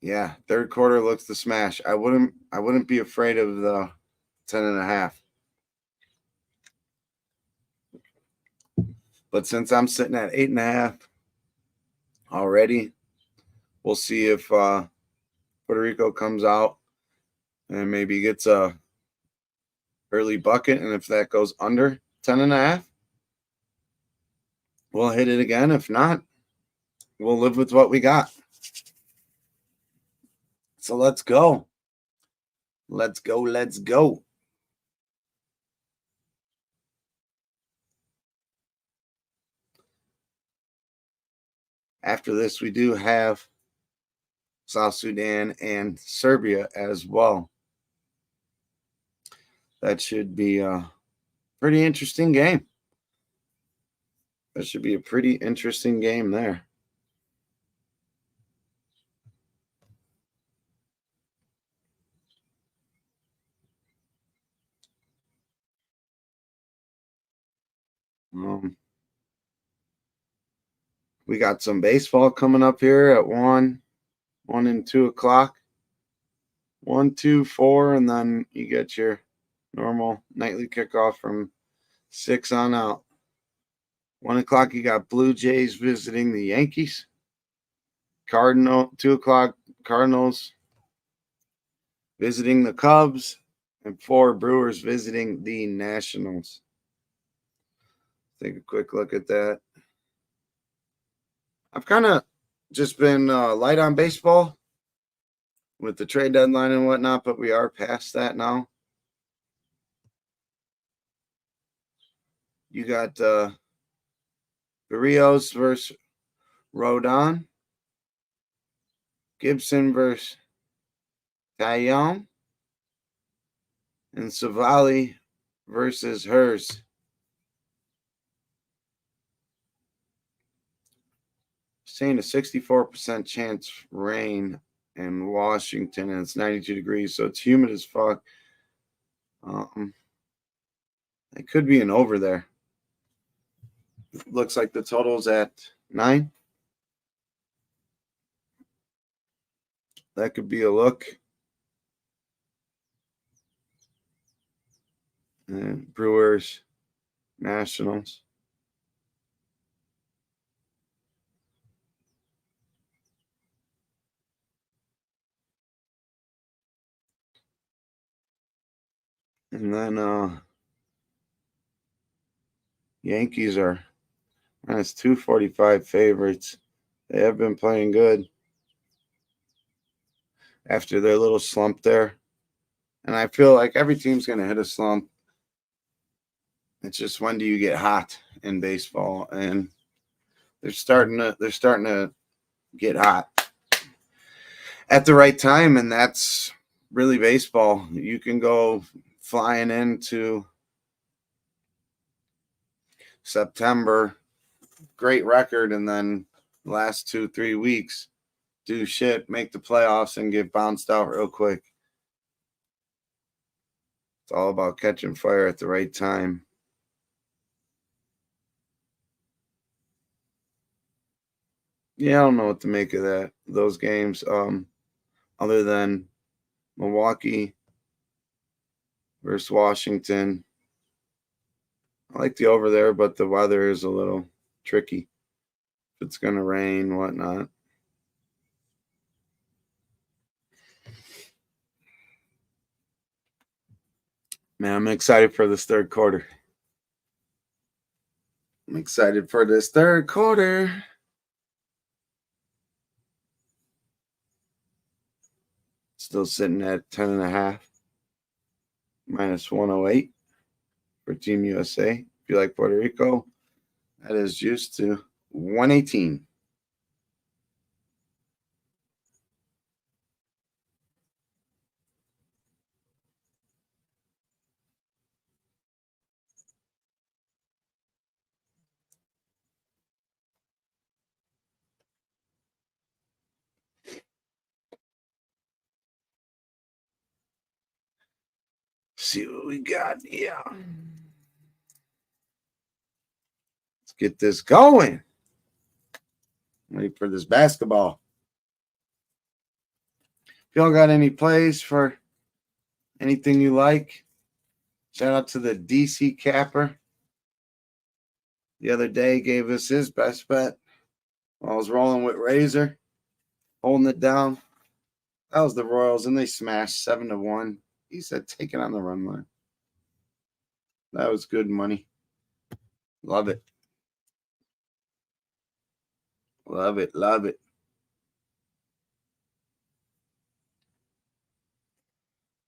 Yeah, third quarter looks to smash. I wouldn't be afraid of the 10.5. But since I'm sitting at 8.5 already, we'll see if Puerto Rico comes out and maybe gets a early bucket. And if that goes under 10.5, we'll hit it again. If not, we'll live with what we got. So let's go. Let's go. Let's go. After this, we do have South Sudan and Serbia as well. That should be a pretty interesting game. That should be a pretty interesting game there. We got some baseball coming up here at 1 and 2 o'clock. 1, 2, 4, and then you get your normal nightly kickoff from 6 on out. 1 o'clock, you got Blue Jays visiting the Yankees. 2 o'clock, Cardinals visiting the Cubs. And 4, Brewers visiting the Nationals. Take a quick look at that. I've kind of just been light on baseball with the trade deadline and whatnot, but we are past that now. You got Barrios versus Rodon, Gibson versus Taillon, and Savali versus Hers. Saying a 64% chance rain in Washington, and it's 92 degrees, so it's humid as fuck. It could be an over there. Looks like the total's at 9. That could be a look. And Brewers, Nationals. And then Yankees are minus 245 favorites. They have been playing good after their little slump there. And I feel like every team's going to hit a slump. It's just when do you get hot in baseball? And they're starting to get hot at the right time, and that's really baseball. You can go flying into September, great record, and then the last 2-3 weeks do shit, make the playoffs, and get bounced out real quick. It's all about catching fire at the right time. Yeah, I don't know what to make of those games. Other than Milwaukee versus Washington. I like the over there, but the weather is a little tricky. If it's gonna rain, whatnot. Man, I'm excited for this third quarter. I'm excited for this third quarter. Still sitting at 10.5, minus 108 for Team USA. If you like Puerto Rico, that is juiced to 118. See what we got. Yeah. Let's get this going. Wait for this basketball. If y'all got any plays for anything you like, shout out to the DC Capper. The other day gave us his best bet. I was rolling with Razor, holding it down. That was the Royals, and they smashed 7-1. He said, take it on the run line. That was good money. Love it. Love it. Love it.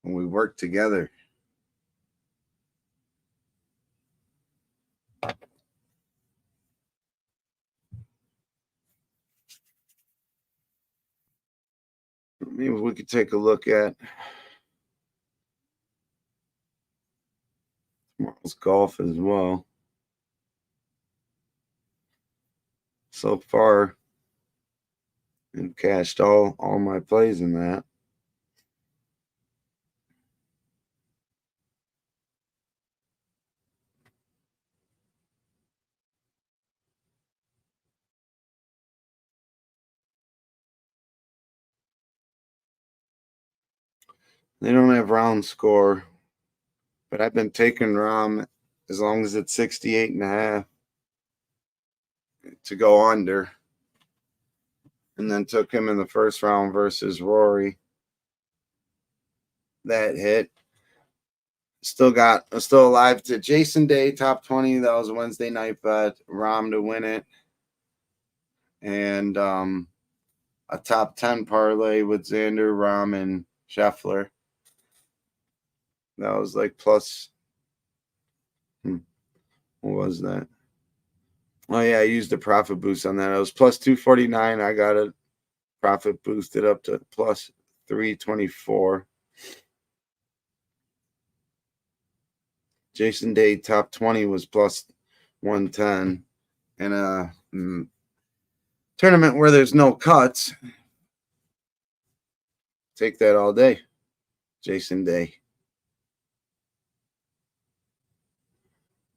When we work together. Maybe we could take a look at tomorrow's golf as well. So far, I've cashed all my plays in that. They don't have round score, but I've been taking Rom as long as it's 68.5 to go under. And then took him in the first round versus Rory. That hit. Still alive to Jason Day, top 20. That was a Wednesday night bet. Rom to win it. And a top 10 parlay with Xander, Rom, and Scheffler. That was like plus. What was that? Oh, yeah, I used a profit boost on that. It was plus 249. I got a profit boosted up to plus 324. Jason Day, top 20, was plus 110. And a tournament where there's no cuts, take that all day. Jason Day.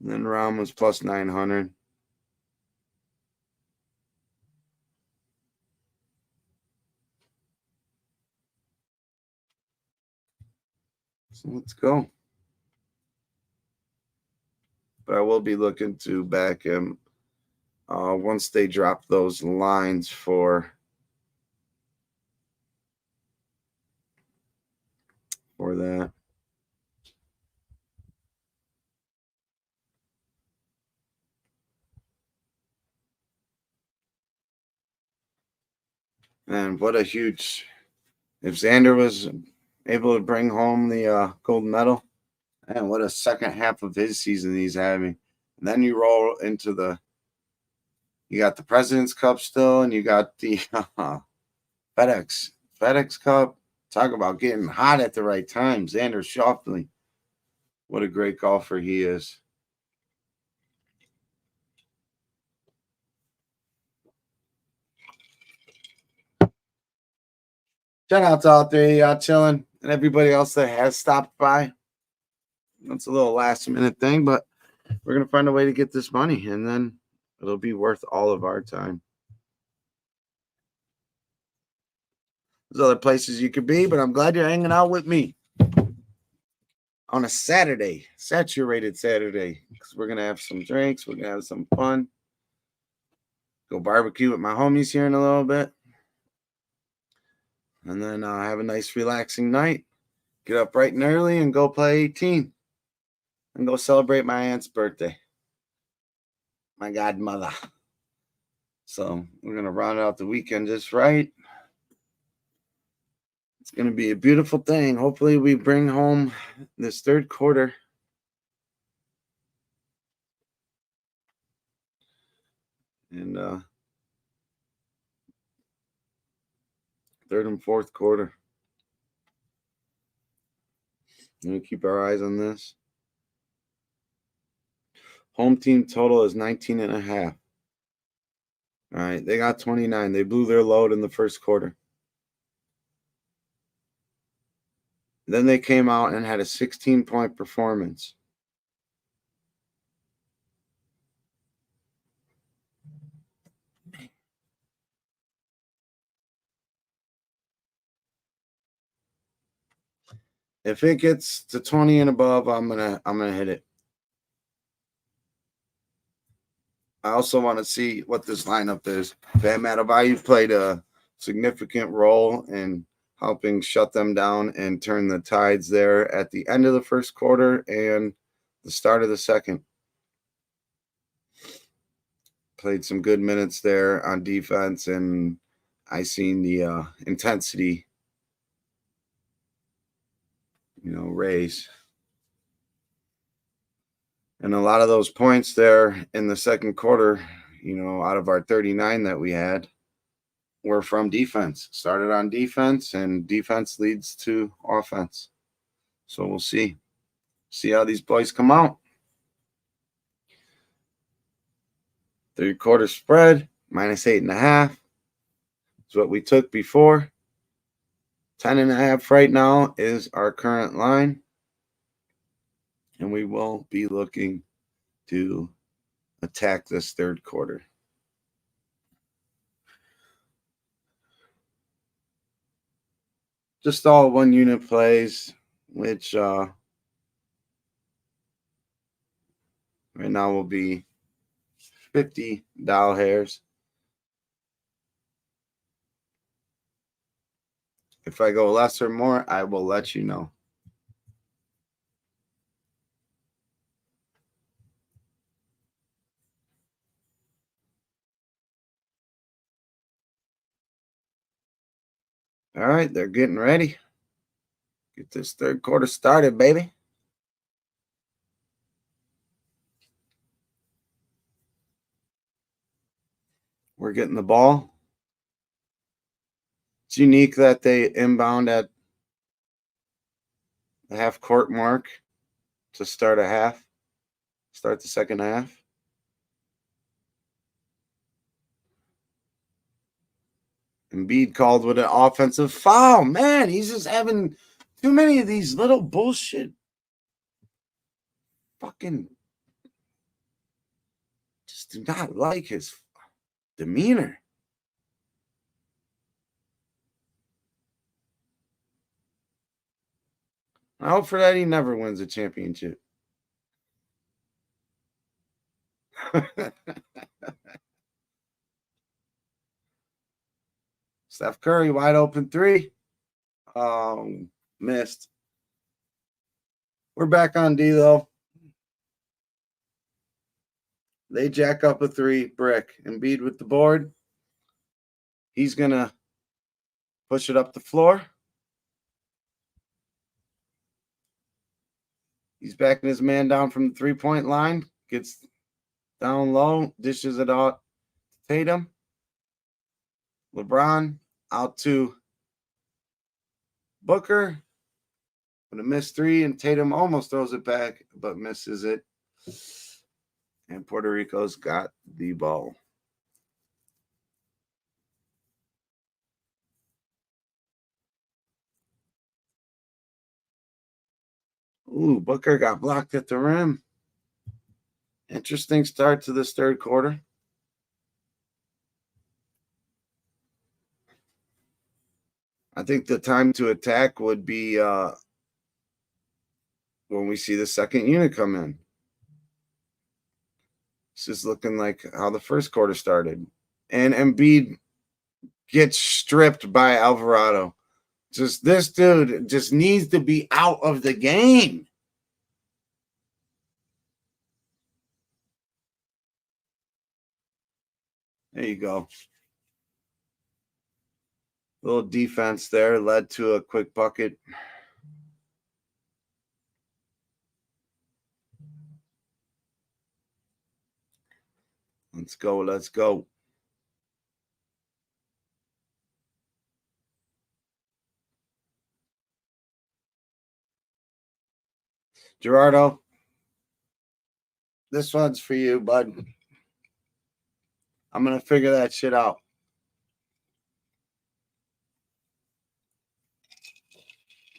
And then Rom was plus 900. So let's go. But I will be looking to back him once they drop those lines for that. And what a huge, if Xander was able to bring home the gold medal, and what a second half of his season he's having. And then you roll into you got the President's Cup still, and you got the FedEx Cup. Talk about getting hot at the right time. Xander Schauffele. What a great golfer he is. Shout out to all three of y'all chilling and everybody else that has stopped by. That's a little last minute thing, but we're going to find a way to get this money, and then it'll be worth all of our time. There's other places you could be, but I'm glad you're hanging out with me on a Saturday, saturated Saturday, because we're going to have some drinks. We're going to have some fun. Go barbecue with my homies here in a little bit. And then have a nice relaxing night. Get up bright and early and go play 18. And go celebrate my aunt's birthday. My godmother. So we're going to round out the weekend just right. It's going to be a beautiful thing. Hopefully we bring home this third quarter. And third and fourth quarter. We'll keep our eyes on this. Home team total is 19.5. All right, they got 29. They blew their load in the first quarter. Then they came out and had a 16-point performance. If it gets to 20 and above, I'm gonna hit it. I also want to see what this lineup is. Bam Adebayo played a significant role in helping shut them down and turn the tides there at the end of the first quarter and the start of the second. Played some good minutes there on defense, and I seen the intensity, raise. And a lot of those points there in the second quarter, out of our 39 that we had, were from defense. Started on defense, and defense leads to offense. So we'll see. See how these boys come out. Third quarter spread, -8.5. Is what we took before. 10.5 right now is our current line. And we will be looking to attack this third quarter. Just all one unit plays, which right now will be 50 doll hairs. If I go less or more, I will let you know. All right, they're getting ready. Get this third quarter started, baby. We're getting the ball. It's unique that they inbound at the half court mark to start the second half. Embiid called with an offensive foul. Man, he's just having too many of these little bullshit fucking. Just do not like his demeanor. I hope for that he never wins a championship. Steph Curry, wide open three. Missed. We're back on D, though. They jack up a three, brick. Embiid with the board. He's going to Push it up the floor. He's backing his man down from the three-point line. Gets down low. Dishes it out to Tatum. LeBron out to Booker. With a missed three, and Tatum almost throws it back, but misses it. And Puerto Rico's got the ball. Ooh, Booker got blocked at the rim. Interesting start to this third quarter. I think the time to attack would be when we see the second unit come in. This is looking like how the first quarter started. And Embiid gets stripped by Alvarado. Just this dude just needs to be out of the game. There you go. Little defense there led to a quick bucket. Let's go. Let's go. Gerardo, this one's for you, bud. I'm going to figure that shit out.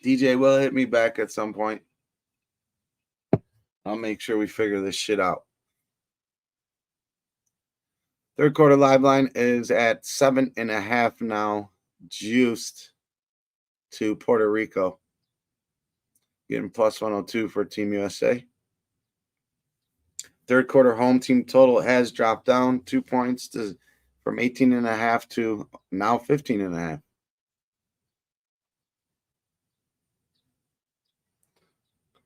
DJ will hit me back at some point. I'll make sure we figure this shit out. Third quarter live line is at 7.5 now, juiced to Puerto Rico. Getting plus 102 for Team USA. Third quarter home team total has dropped down 2 points from 18.5 to now 15.5.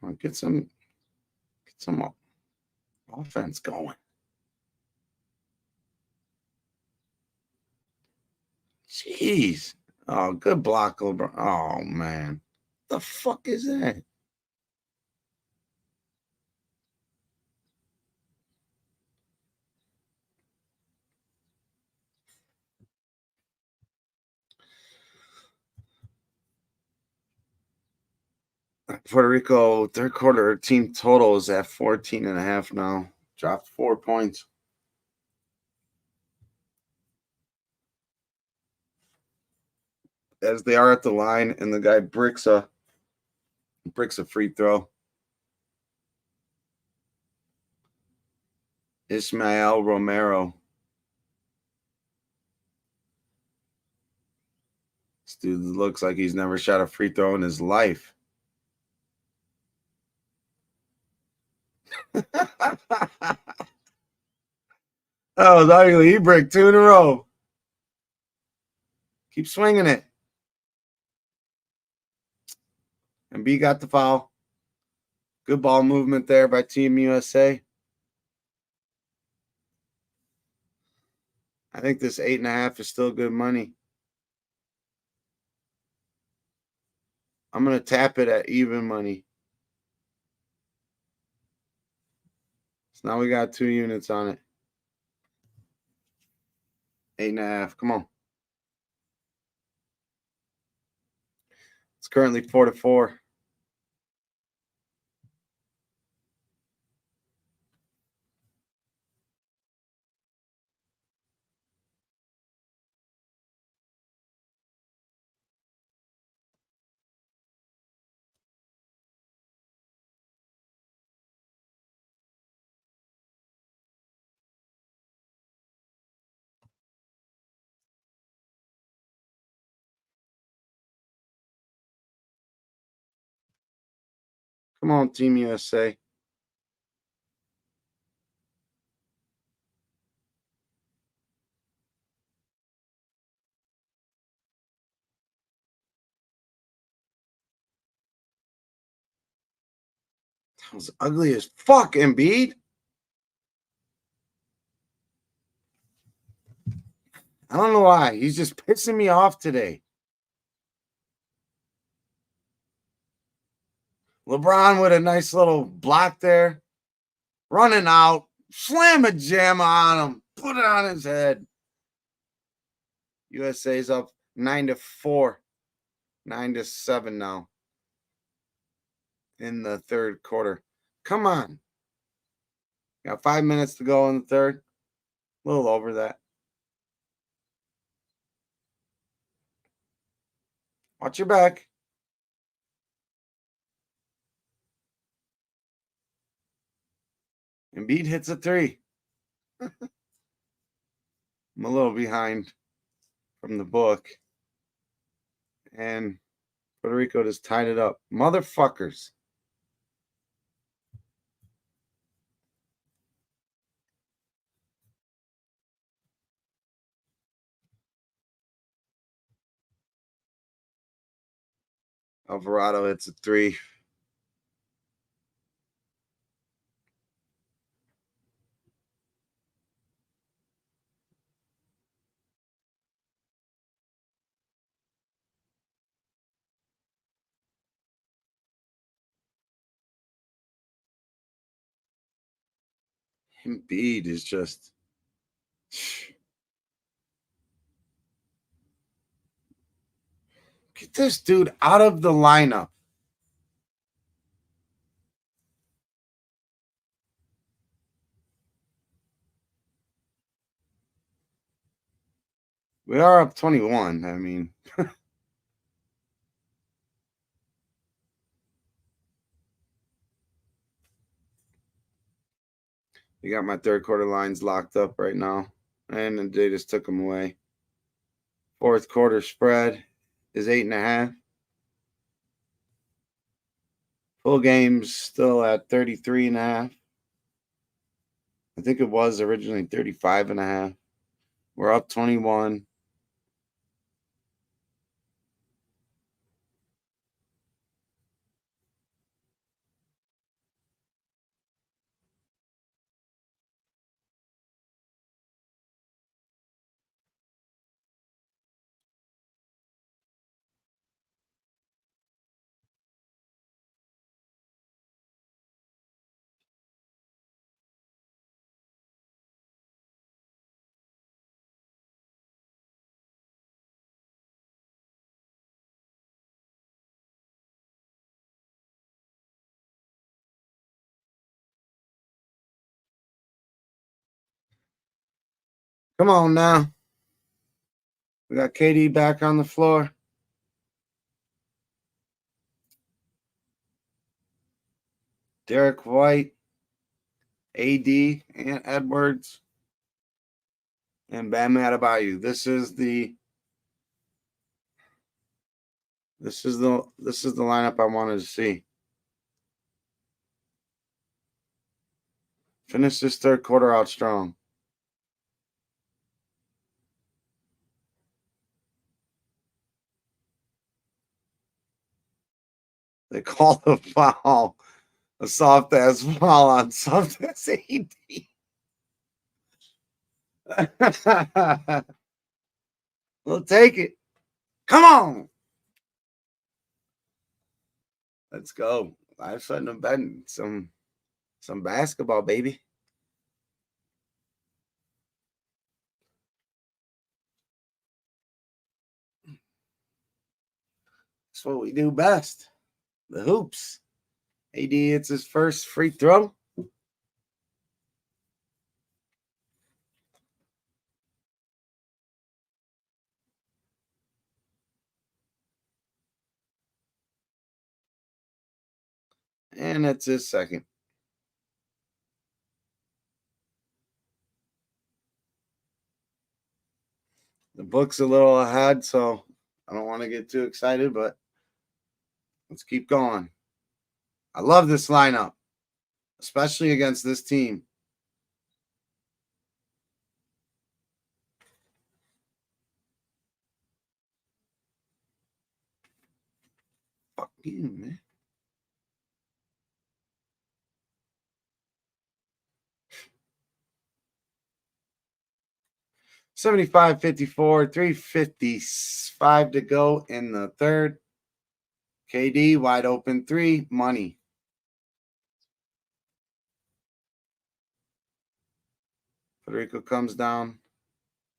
Come on, get some offense going. Jeez. Oh, good block, LeBron. Oh, man. What the fuck is that? Puerto Rico third quarter team total is at 14.5 now. Dropped 4 points. As they are at the line, and the guy bricks a free throw. Ismael Romero. This dude looks like he's never shot a free throw in his life. Oh, ugly. He bricked 2 in a row. Keep swinging it. And B got the foul. Good ball movement there by Team USA. I think this 8.5 is still good money. I'm going to tap it at even money. So now we got 2 units on it. 8.5. Come on. It's currently 4-4. Come on, Team USA. That was ugly as fuck, Embiid. I don't know why. He's just pissing me off today. LeBron with a nice little block there. Running out. Slam a jam on him. Put it on his head. USA's up 9-4. 9-7 now. In the third quarter. Come on. Got 5 minutes to go in the third. A little over that. Watch your back. Embiid hits a three. I'm a little behind from the book. And Puerto Rico just tied it up. Motherfuckers. Alvarado hits a three. Embiid is just. Get this dude out of the lineup. We are up 21. I mean, you got my third quarter lines locked up right now. And they just took them away. Fourth quarter spread is 8.5. Full game's still at 33.5. I think it was originally 35.5. We're up 21. Come on now. We got KD back on the floor. Derek White, AD, and Edwards, and Bam Adebayo. This is the lineup I wanted to see. Finish this third quarter out strong. They called a foul, a soft ass foul on soft ass AD. We'll take it. Come on. Let's go. I shouldn't have been some basketball, baby. That's what we do best. The hoops. AD hits his first free throw. And that's his second. The book's a little ahead, so I don't want to get too excited, but let's keep going. I love this lineup, especially against this team. Fuck you, man. $75-54, 3:55 to go in the third. KD, wide open 3, money. Puerto Rico comes down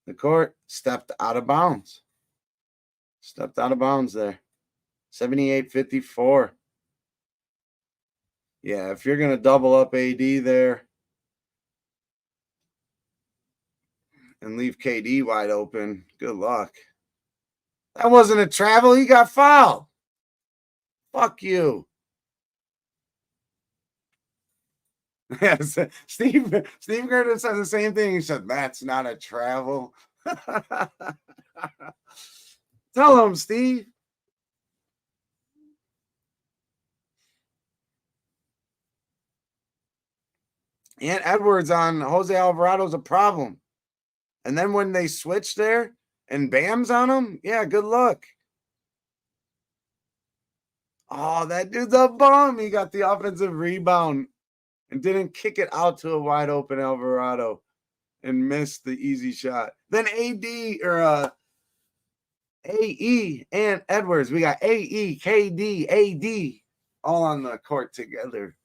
the court, stepped out of bounds. Stepped out of bounds there. 78-54. Yeah, if you're going to double up AD there and leave KD wide open, good luck. That wasn't a travel. He got fouled. Fuck you. Yes, Steve Gerden said the same thing. He said, that's not a travel. Tell him, Steve. And Edwards on Jose Alvarado's a problem. And then when they switch there and Bam's on him, yeah, good luck. Oh, that dude's a bum. He got the offensive rebound and didn't kick it out to a wide open Alvarado and missed the easy shot. Then AD or AE and Edwards. We got AE, KD, AD all on the court together.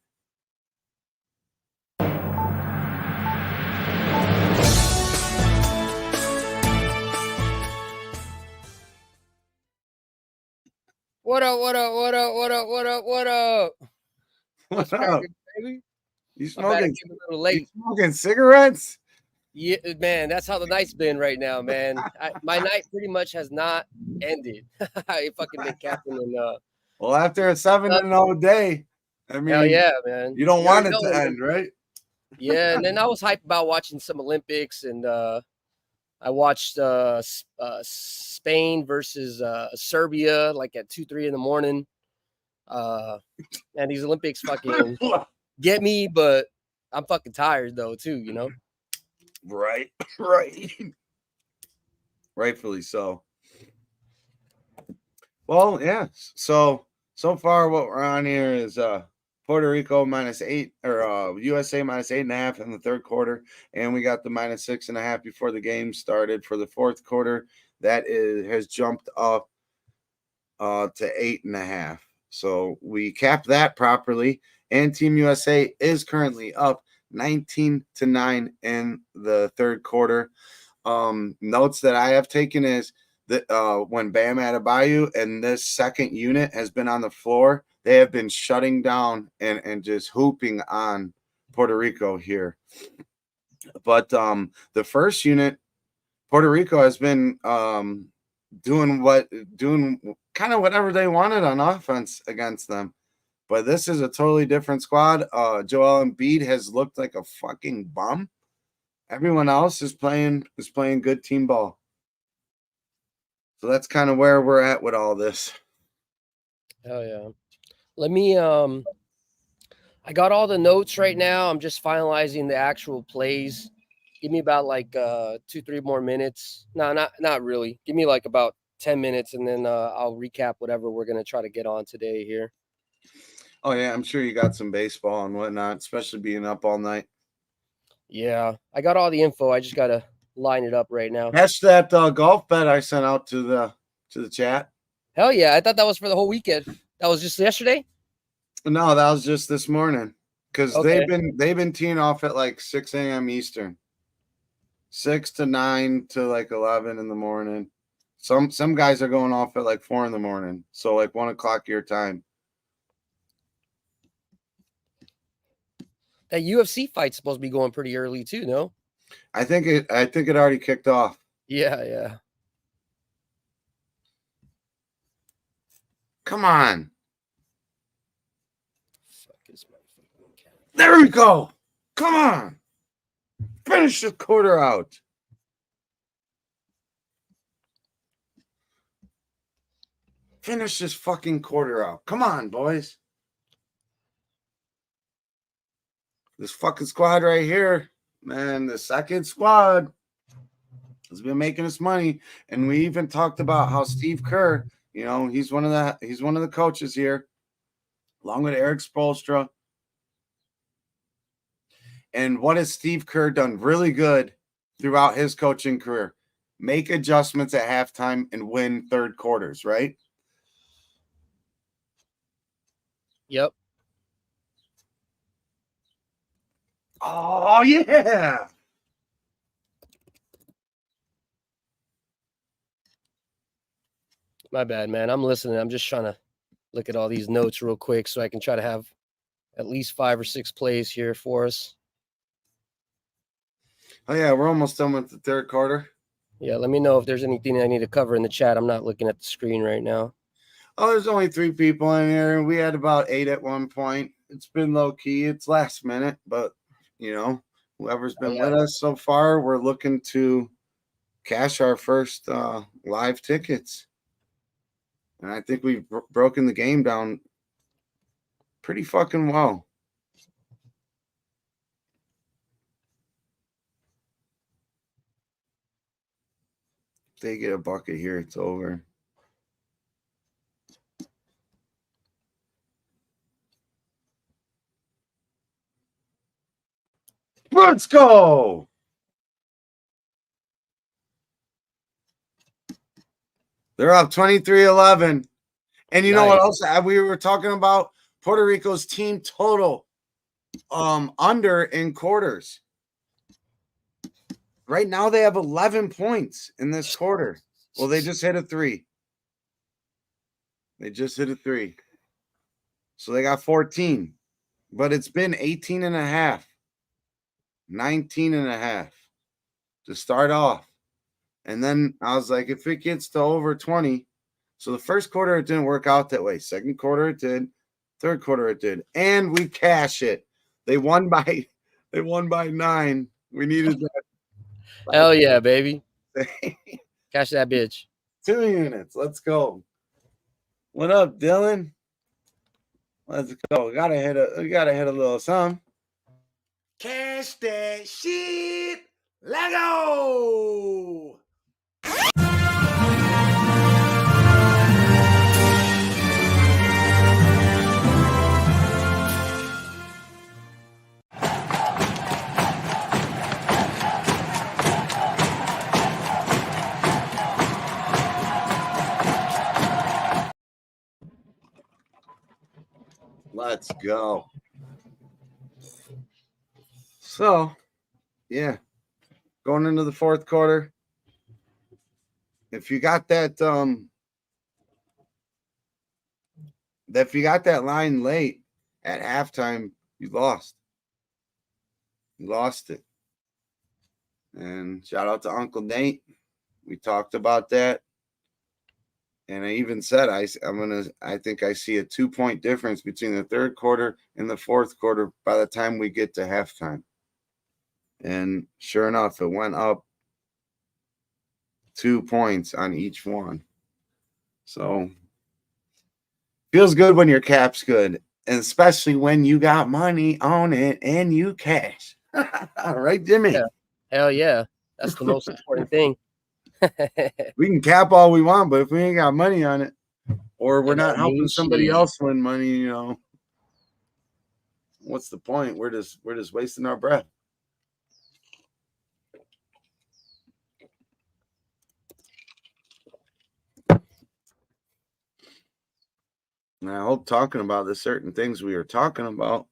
What up, what up, what up, what up, what up, what up? What's up? Baby? You I'm about to smoking, get a little late. smoking cigarettes? Yeah, man, that's how the night's been right now, man. My night pretty much has not ended. I fucking been capping and Well, after a 7-0 day, I mean, hell yeah, man. you don't You want already it to know. end, right? Yeah, and then I was hyped about watching some Olympics, and I watched Spain versus Serbia like at 2-3 in the morning. And these Olympics fucking get me, but I'm fucking tired though too, you know. Right. Rightfully so. Well, yeah. So far what we're on here is Puerto Rico -8 or USA -8.5 in the third quarter, and we got the -6.5 before the game started for the fourth quarter. That has jumped up to 8.5. So we capped that properly, and Team USA is currently up 19-9 in the third quarter. Notes that I have taken is that when Bam Adebayo and this second unit has been on the floor, they have been shutting down and just hooping on Puerto Rico here. But the first unit, Puerto Rico has been doing kind of whatever they wanted on offense against them. But this is a totally different squad. Joel Embiid has looked like a fucking bum. Everyone else is playing good team ball. So that's kind of where we're at with all this. Hell yeah. Let me I got all the notes right now. I'm just finalizing the actual plays. Give me about like 2-3 more minutes. No, not really. Give me like about 10 minutes, and then I'll recap whatever we're gonna try to get on today here. Oh yeah, I'm sure you got some baseball and whatnot, especially being up all night. Yeah, I got all the info. I just gotta line it up right now. Catch that golf bet I sent out to the chat. Hell yeah! I thought that was for the whole weekend. That was just yesterday. No, that was just this morning because Okay. they've been teeing off at like 6 a.m. Eastern, 6 to 9 to like 11 in the morning. Some guys are going off at like 4 in the morning, so like 1 o'clock your time. That UFC fight's supposed to be going pretty early too, no? I think it already kicked off. Yeah. Come on. Fuck is my fucking cat. There we go. Come on. Finish the quarter out. Finish this fucking quarter out. Come on, boys. This fucking squad right here, man, the second squad has been making us money. And we even talked about how Steve Kerr, you know, he's one of the coaches here, along with Eric Spoelstra. And what has Steve Kerr done really good throughout his coaching career? Make adjustments at halftime and win third quarters, right? Yep. Oh, yeah. My bad, man. I'm listening. I'm just trying to look at all these notes real quick so I can try to have at least 5 or 6 plays here for us. Oh, yeah, we're almost done with the third quarter. Yeah, let me know if there's anything I need to cover in the chat. I'm not looking at the screen right now. Oh, there's only 3 people in here. We had about 8 at one point. It's been low key. It's last minute, but you know, whoever's been with us so far, we're looking to cash our first live tickets. And I think we've broken the game down pretty fucking well. If they get a bucket here, it's over. Let's go. They're up 23-11. And you know what else? We were talking about Puerto Rico's team total under in quarters. Right now they have 11 points in this quarter. Well, they just hit a 3. They just hit a 3. So they got 14. But it's been 18 and a half. 19 and a half to start off. And then I was like, if it gets to over 20. So the first quarter, it didn't work out that way. Second quarter, it did. Third quarter, it did. And we cash it. They won by 9. We needed that. Hell yeah, baby. Cash that bitch. 2 units. Let's go. What up, Dylan? Let's go. We gotta hit a little something. Cash that shit. Let go. Let's go. So, yeah, going into the fourth quarter. If you got that, if you got that line late at halftime, you lost. You lost it. And shout out to Uncle Nate. We talked about that. And I even said I think I see a 2-point difference between the third quarter and the fourth quarter by the time we get to halftime. And sure enough, it went up 2 points on each one. So feels good when your cap's good, and especially when you got money on it and you cash. Right, Jimmy? Yeah. Hell yeah. That's the most important thing. We can cap all we want, but if we ain't got money on it, or we're not helping somebody else win money, you know, what's the point? We're just wasting our breath. And I hope talking about the certain things we were talking about,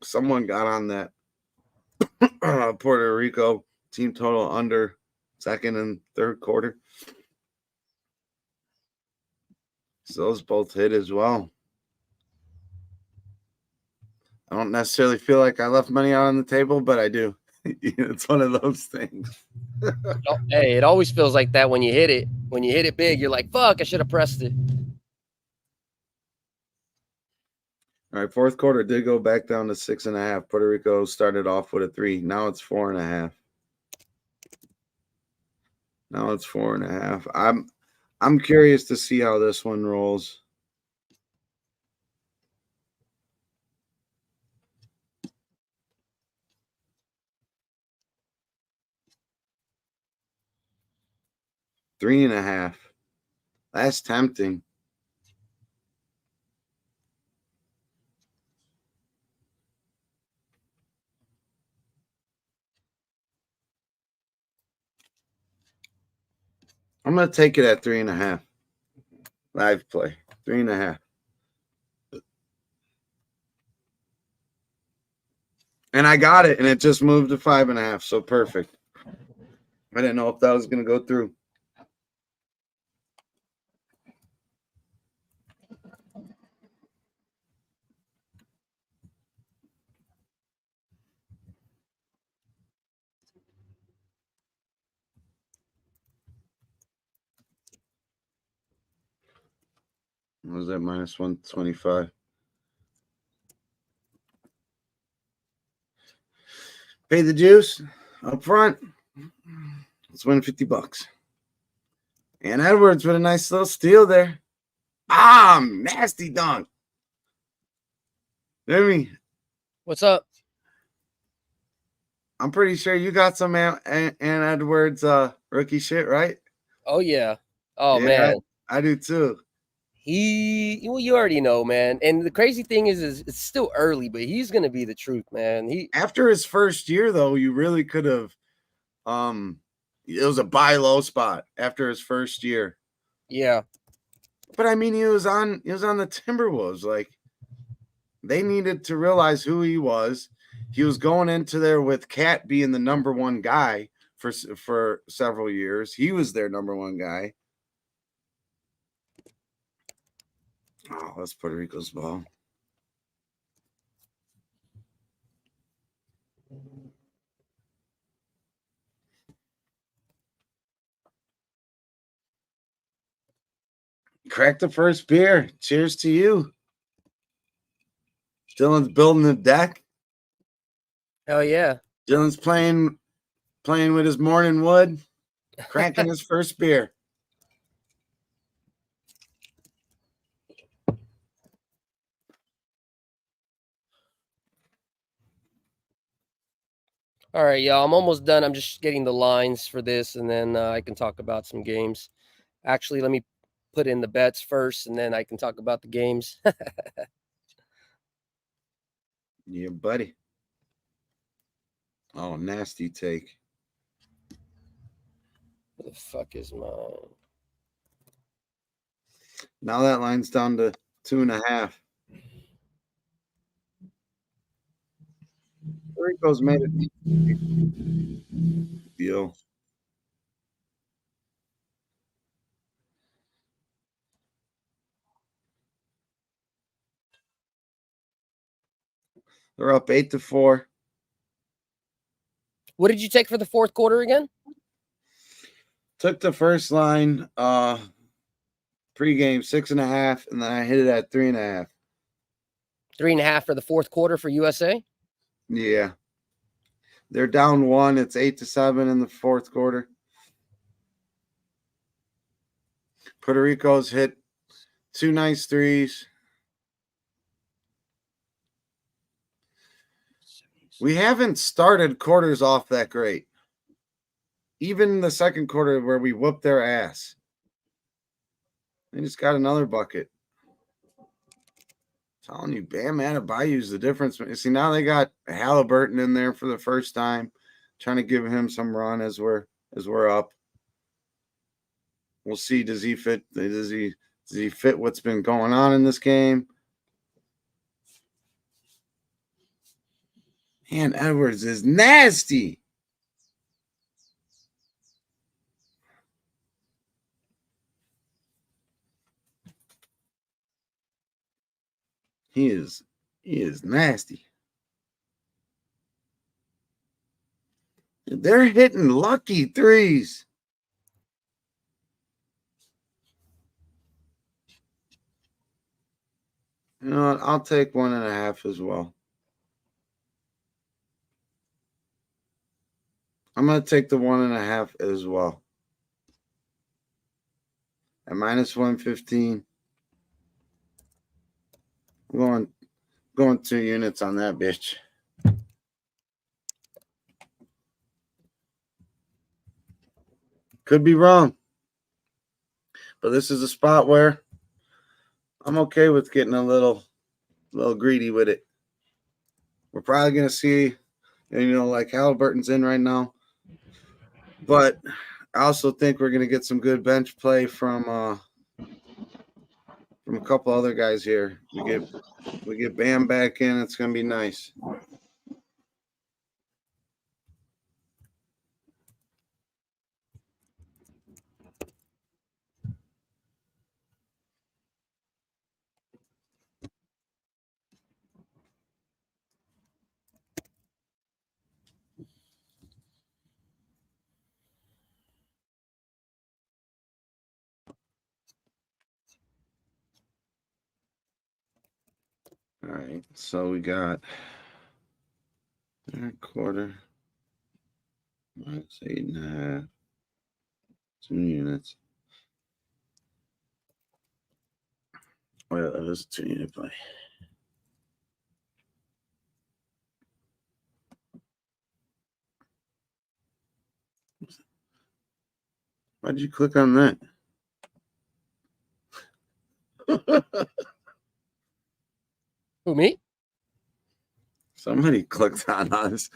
someone got on that Puerto Rico team total under second and third quarter. So those both hit as well. I don't necessarily feel like I left money out on the table, but I do. It's one of those things. Hey, it always feels like that when you hit it. When you hit it big, you're like, fuck, I should have pressed it. All right, fourth quarter did go back down to 6.5. Puerto Rico started off with a 3. Now it's 4.5. Now it's 4.5. I'm curious to see how this one rolls. Three and a half. That's tempting. I'm going to take it at 3.5. Live play. 3.5. And I got it, and it just moved to 5.5. So perfect. I didn't know if that was going to go through. What was that? Minus 125. Pay the juice up front. Let's win $50. And Edwards with a nice little steal there. Nasty dunk. Jimmy, What's up? I'm pretty sure you got some Ant Edwards rookie shit, right? Oh yeah. Oh Yeah, man. I do too. Well, you already know, man. And the crazy thing is it's still early, but he's gonna be the truth, man. After his first year, though, you really could have. It was a buy low spot after his first year. Yeah. But I mean, he was on the Timberwolves. Like, they needed to realize who he was. He was going into there with Cat being the number one guy for several years. He was their number one guy. Oh, that's Puerto Rico's ball. Crack the first beer. Cheers to you. Dylan's building the deck. Hell yeah. Dylan's playing with his morning wood, cracking his first beer. All right, y'all. I'm almost done. I'm just getting the lines for this, and then I can talk about some games. Actually, let me put in the bets first, and then I can talk about the games. Yeah, buddy. Oh, nasty take. Where the fuck is mine? Now that line's down to 2.5. Rico's made it deal. They're up 8-4. What did you take for the fourth quarter again? Took the first line pregame 6.5, and then I hit it at 3.5. 3.5 for the fourth quarter for USA. Yeah. They're down 1. It's 8-7 in the fourth quarter. Puerto Rico's hit 2 nice threes. We haven't started quarters off that great. Even the second quarter where we whooped their ass. They just got another bucket. I'm telling you, Bam Adebayo's the difference. See, now they got Halliburton in there for the first time, trying to give him some run as we're up. We'll see. Does he fit? Does he fit what's been going on in this game? Man, Edwards is nasty. He is nasty. They're hitting lucky threes. You know what? I'll take 1.5 as well. I'm going to take the 1.5 as well. At minus 115. I'm going 2 units on that bitch. Could be wrong. But this is a spot where I'm okay with getting a little greedy with it. We're probably going to see, like Halliburton's in right now. But I also think we're going to get some good bench play from a couple other guys here. We get Bam back in. It's going to be nice. All right, so we got third quarter. That's 8.5. 2 units. Well, that is 2-unit play. Why'd you click on that? Who, me? Somebody clicked on us,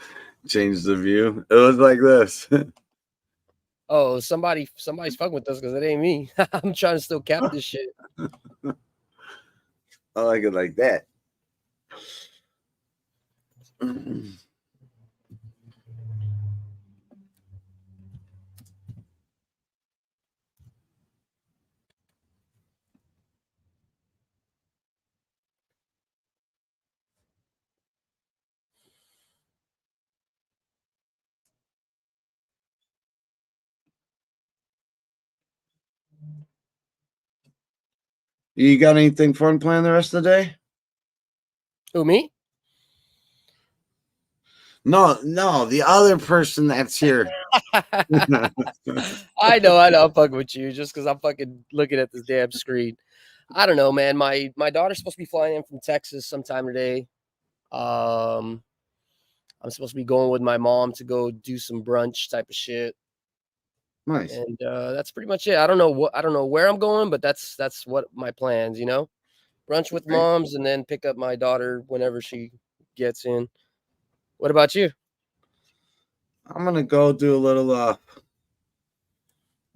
changed the view. It was like this. Oh, somebody's fucking with us because it ain't me. I'm trying to still cap this shit. I like it like that. You got anything fun planned the rest of the day? Who, me? No, the other person that's here. I know. I'm fucking with you just because I'm fucking looking at this damn screen. I don't know, man. My daughter's supposed to be flying in from Texas sometime today. I'm supposed to be going with my mom to go do some brunch type of shit, Nice. and that's pretty much it. I don't know where I'm going, but that's what my plans. Brunch with Okay. moms, and then pick up my daughter whenever she gets in. What about you? I'm gonna go do a little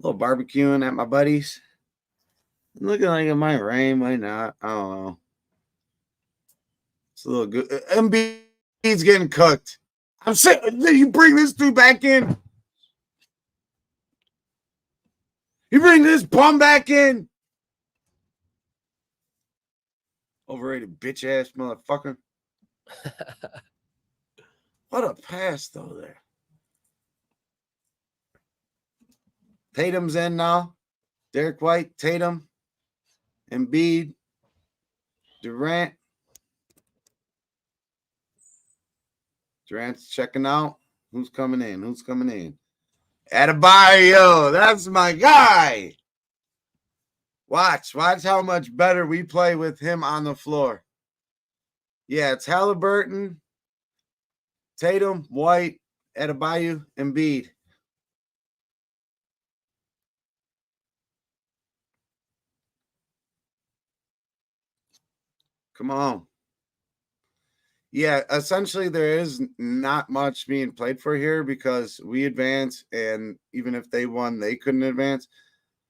barbecuing at my buddies. Looking like it might rain, might not. I don't know. It's a little good. Embiid's getting cooked. I'm sick. You bring this dude back in. You bring this bum back in. Overrated bitch ass motherfucker. What a pass though there. Tatum's in now. Derek White, Tatum, Embiid, Durant. Durant's checking out. Who's coming in? Adebayo, that's my guy. Watch how much better we play with him on the floor. Yeah, it's Halliburton, Tatum, White, Adebayo, Embiid. Come on. Yeah, essentially there is not much being played for here because we advance, and even if they won, they couldn't advance.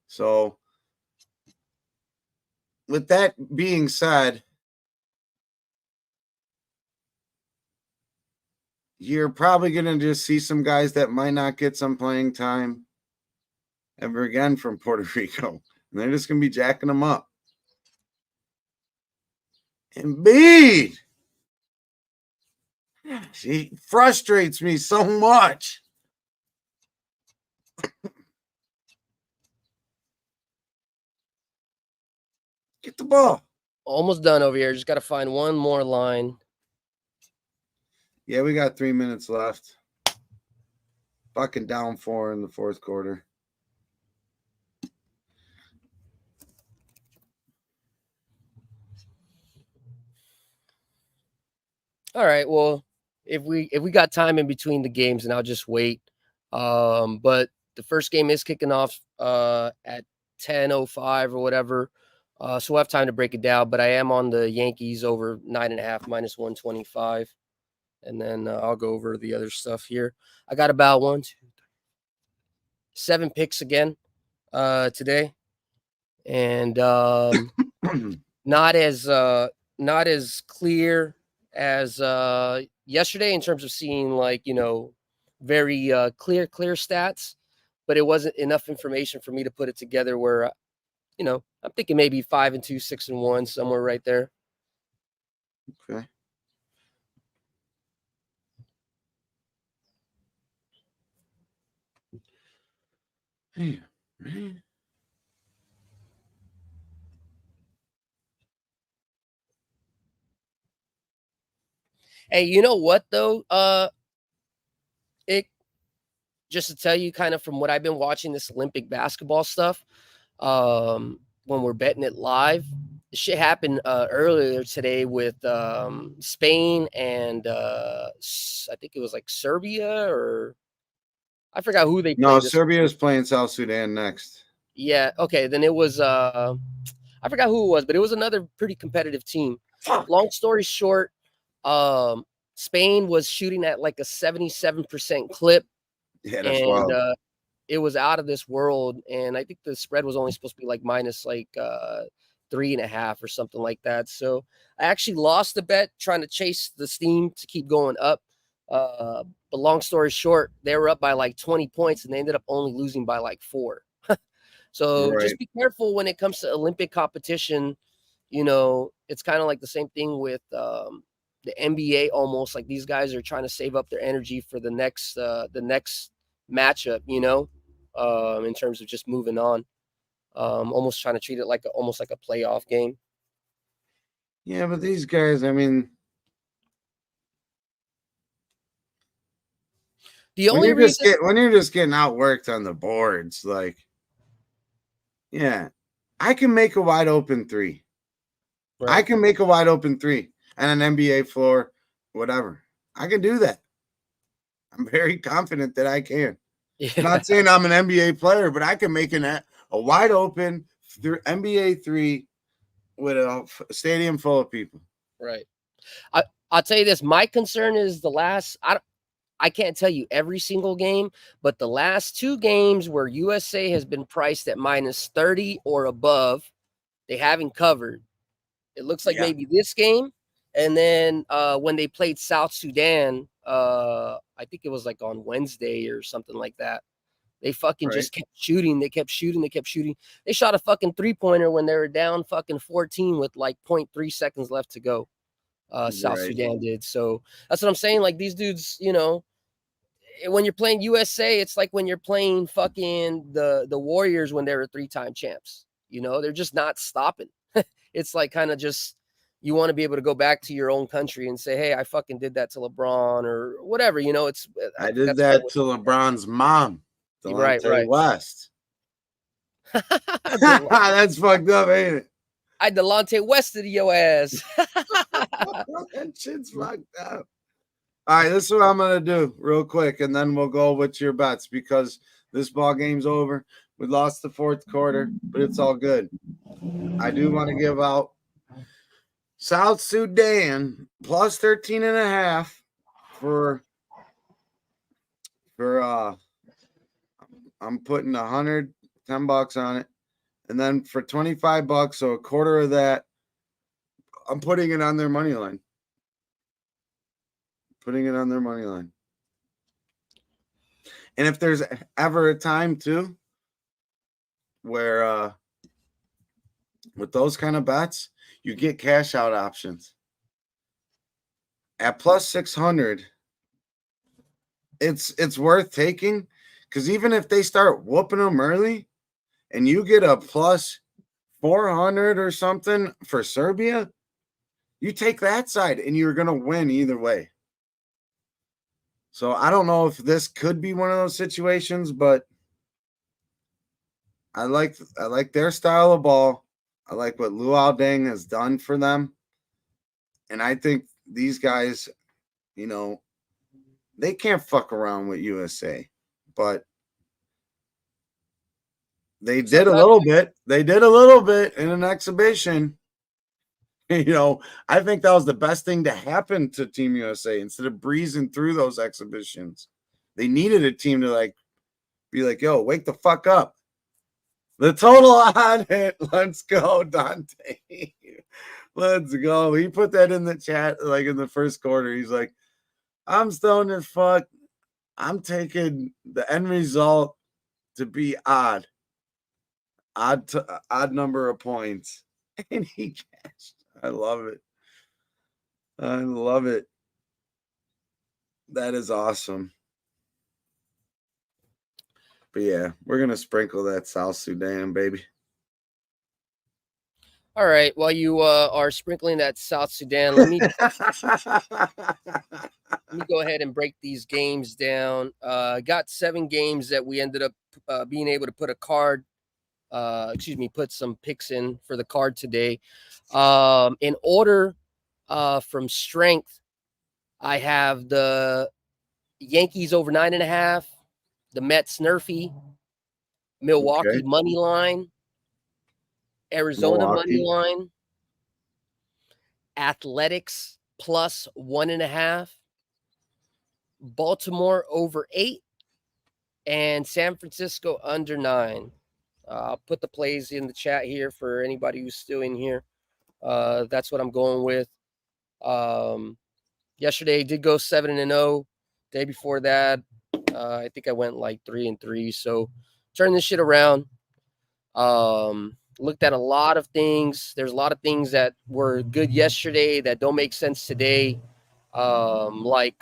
So, with that being said, you're probably going to just see some guys that might not get some playing time ever again from Puerto Rico. And they're just going to be jacking them up. Embiid! She frustrates me so much. Get the ball. Almost done over here. Just got to find one more line. Yeah, we got 3 minutes left. Fucking down 4 in the fourth quarter. All right. Well, if we got time in between the games, then I'll just wait. But the first game is kicking off at 10:05 or whatever. So we'll have time to break it down. But I am on the Yankees over 9.5 minus 125. And then I'll go over the other stuff here. I got about 7 picks again today. And not as clear as yesterday in terms of seeing very clear stats, but it wasn't enough information for me to put it together where I'm thinking maybe 5-2, 6-1, somewhere right there. Okay. Hey, man. Hey, you know what though? It just to tell you kind of from what I've been watching this Olympic basketball stuff, when we're betting it live, shit happened earlier today with Spain and I think it was like Serbia or I forgot who they No, played this. Serbia is playing South Sudan next. Yeah, okay, then it was I forgot who it was, but it was another pretty competitive team. Long story short, Spain was shooting at like a 77% clip, Yeah, that's and wild. it was out of this world. And I think the spread was only supposed to be like minus like 3.5 or something like that. So I actually lost the bet trying to chase the steam to keep going up. But long story short, they were up by like 20 points and they ended up only losing by like 4. So Right. just be careful when it comes to Olympic competition. You know, it's kind of like the same thing with the NBA almost. Like these guys are trying to save up their energy for the next matchup, you know, in terms of just moving on. Almost trying to treat it like almost like a playoff game. Yeah, but these guys, I mean, The only reason, when you're just getting outworked on the boards, like, yeah, I can make a wide open three. I right? can make a wide open three on an NBA floor, whatever. I can do that. I'm very confident that I can. I'm Yeah, not saying I'm an NBA player, but I can make a wide open NBA three with a stadium full of people. right. I I'll tell you this. My concern is the last. I can't tell you every single game, but the last 2 games where USA has been priced at minus 30 or above, they haven't covered. It looks like Yeah, maybe this game, and then when they played South Sudan, I think it was like on Wednesday or something like that. They fucking right, just kept shooting. They kept shooting. They kept shooting. They shot a fucking 3-pointer when they were down fucking 14 with like 0.3 seconds left to go. South right. Sudan did. So that's what I'm saying. Like these dudes, you know, when you're playing USA, it's like when you're playing fucking the Warriors when they were 3-time champs. You know, they're just not stopping. It's like kind of just you want to be able to go back to your own country and say, "Hey, I fucking did that to LeBron or whatever." You know, it's I I think did that's kind of that to LeBron's mom, what, right, Delonte right. West. Delonte, That's fucked up, ain't it? I Delonte Wested your ass. That shit's fucked up. All right, this is what I'm gonna do real quick, and then we'll go with your bets because this ball game's over. We lost the fourth quarter, but it's all good. I do want to give out South Sudan plus 13.5 for for I'm putting $110 on it. And then for $25, so a quarter of that, I'm putting it on their money line. Putting it on their money line. And if there's ever a time too where with those kind of bets, you get cash out options. At plus 600, it's worth taking because even if they start whooping them early and you get a plus 400 or something for Serbia, you take that side and you're going to win either way. So I don't know if this could be one of those situations, but I like their style of ball. I like what Luau Deng has done for them. And I think these guys, you know, they can't fuck around with USA, but they did a Sometimes, little bit. They did a little bit in an exhibition. You know, I think that was the best thing to happen to Team USA instead of breezing through those exhibitions. They needed a team to like be like, yo, wake the fuck up. The total on it. Let's go, Dante. Let's go. He put that in the chat like in the first quarter. He's like, I'm stoned as fuck. I'm taking the end result to be odd number of points. And he cashed. I love it. I love it. That is awesome. But yeah, we're gonna sprinkle that South Sudan, baby. All right. While you are sprinkling that South Sudan, let me go ahead and break these games down. Got 7 games that we ended up being able to put a card. Put some picks in for the card today. In order from strength, I have the Yankees over 9.5, the Mets Nerfy, Milwaukee Okay. money line, Arizona money Milwaukee. line, Athletics plus 1.5, Baltimore over 8, and San Francisco under 9. I'll put the plays in the chat here for anybody who's still in here. That's what I'm going with. Yesterday did go 7-0. Day before that, I think I went like 3-3. So turn this shit around. Looked at a lot of things. There's a lot of things that were good yesterday that don't make sense today. Like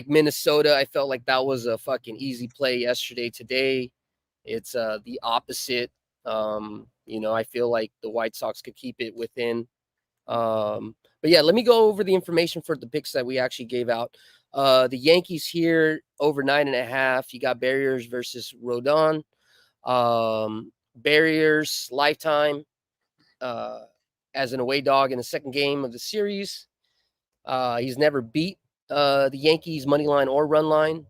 Minnesota, I felt like that was a fucking easy play yesterday. Today, it's the opposite. I feel like the White Sox could keep it within. But yeah, let me go over the information for the picks that we actually gave out. The Yankees here over 9.5. You got Barriers versus Rodon. Barriers lifetime as an away dog in the second game of the series. He's never beat the Yankees money line or run line.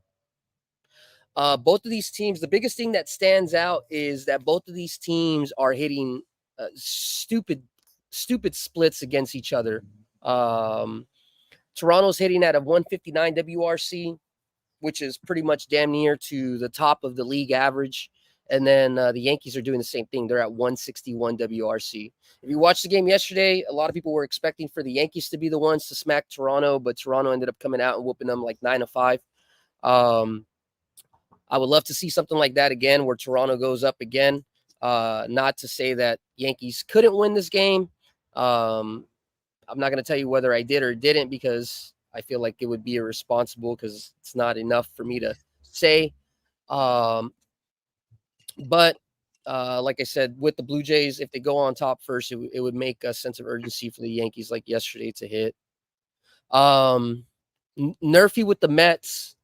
Both of these teams, the biggest thing that stands out is that both of these teams are hitting stupid splits against each other. Toronto's hitting at a 159 WRC, which is pretty much damn near to the top of the league average. And then the Yankees are doing the same thing. They're at 161 WRC. If you watched the game yesterday, a lot of people were expecting for the Yankees to be the ones to smack Toronto, but Toronto ended up coming out and whooping them like 9-5. I would love to see something like that again where Toronto goes up again. Not to say that Yankees couldn't win this game. I'm not going to tell you whether I did or didn't because I feel like it would be irresponsible because it's not enough for me to say. But like I said, with the Blue Jays, if they go on top first, it would make a sense of urgency for the Yankees like yesterday to hit. Nerfy with the Mets.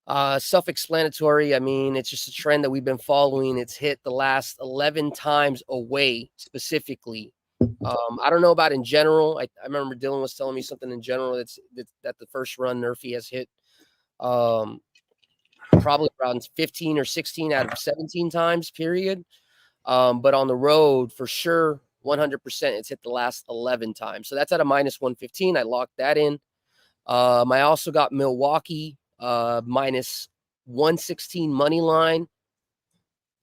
Self-explanatory. I mean, it's just a trend that we've been following. It's hit the last 11 times away specifically. I don't know about in general. I remember Dylan was telling me something in general that the first run Nerfy has hit probably around 15 or 16 out of 17 times, period. But on the road, for sure, 100%, it's hit the last 11 times. So that's at a minus 115. I locked that in. I also got Milwaukee minus 116 money line.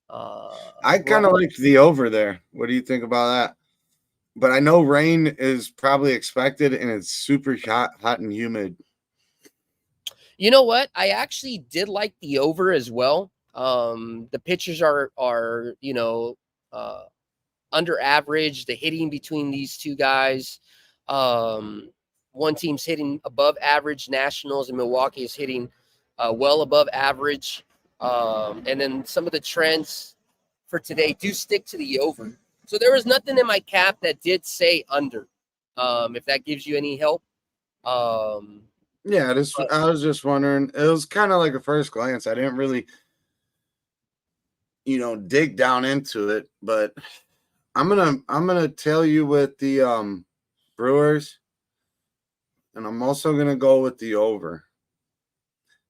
I kind of like the over there. What do you think about that? But I know rain is probably expected, and it's super hot and humid. You know what? I actually did like the over as well. The pitchers are under average. The hitting between these two guys. One team's hitting above average. Nationals, and Milwaukee is hitting well above average. And then some of the trends for today do stick to the over. So there was nothing in my cap that did say under. If that gives you any help. Yeah, I was just wondering. It was kind of like a first glance. I didn't really, dig down into it, but I'm gonna tell you with the Brewers, and I'm also gonna go with the over.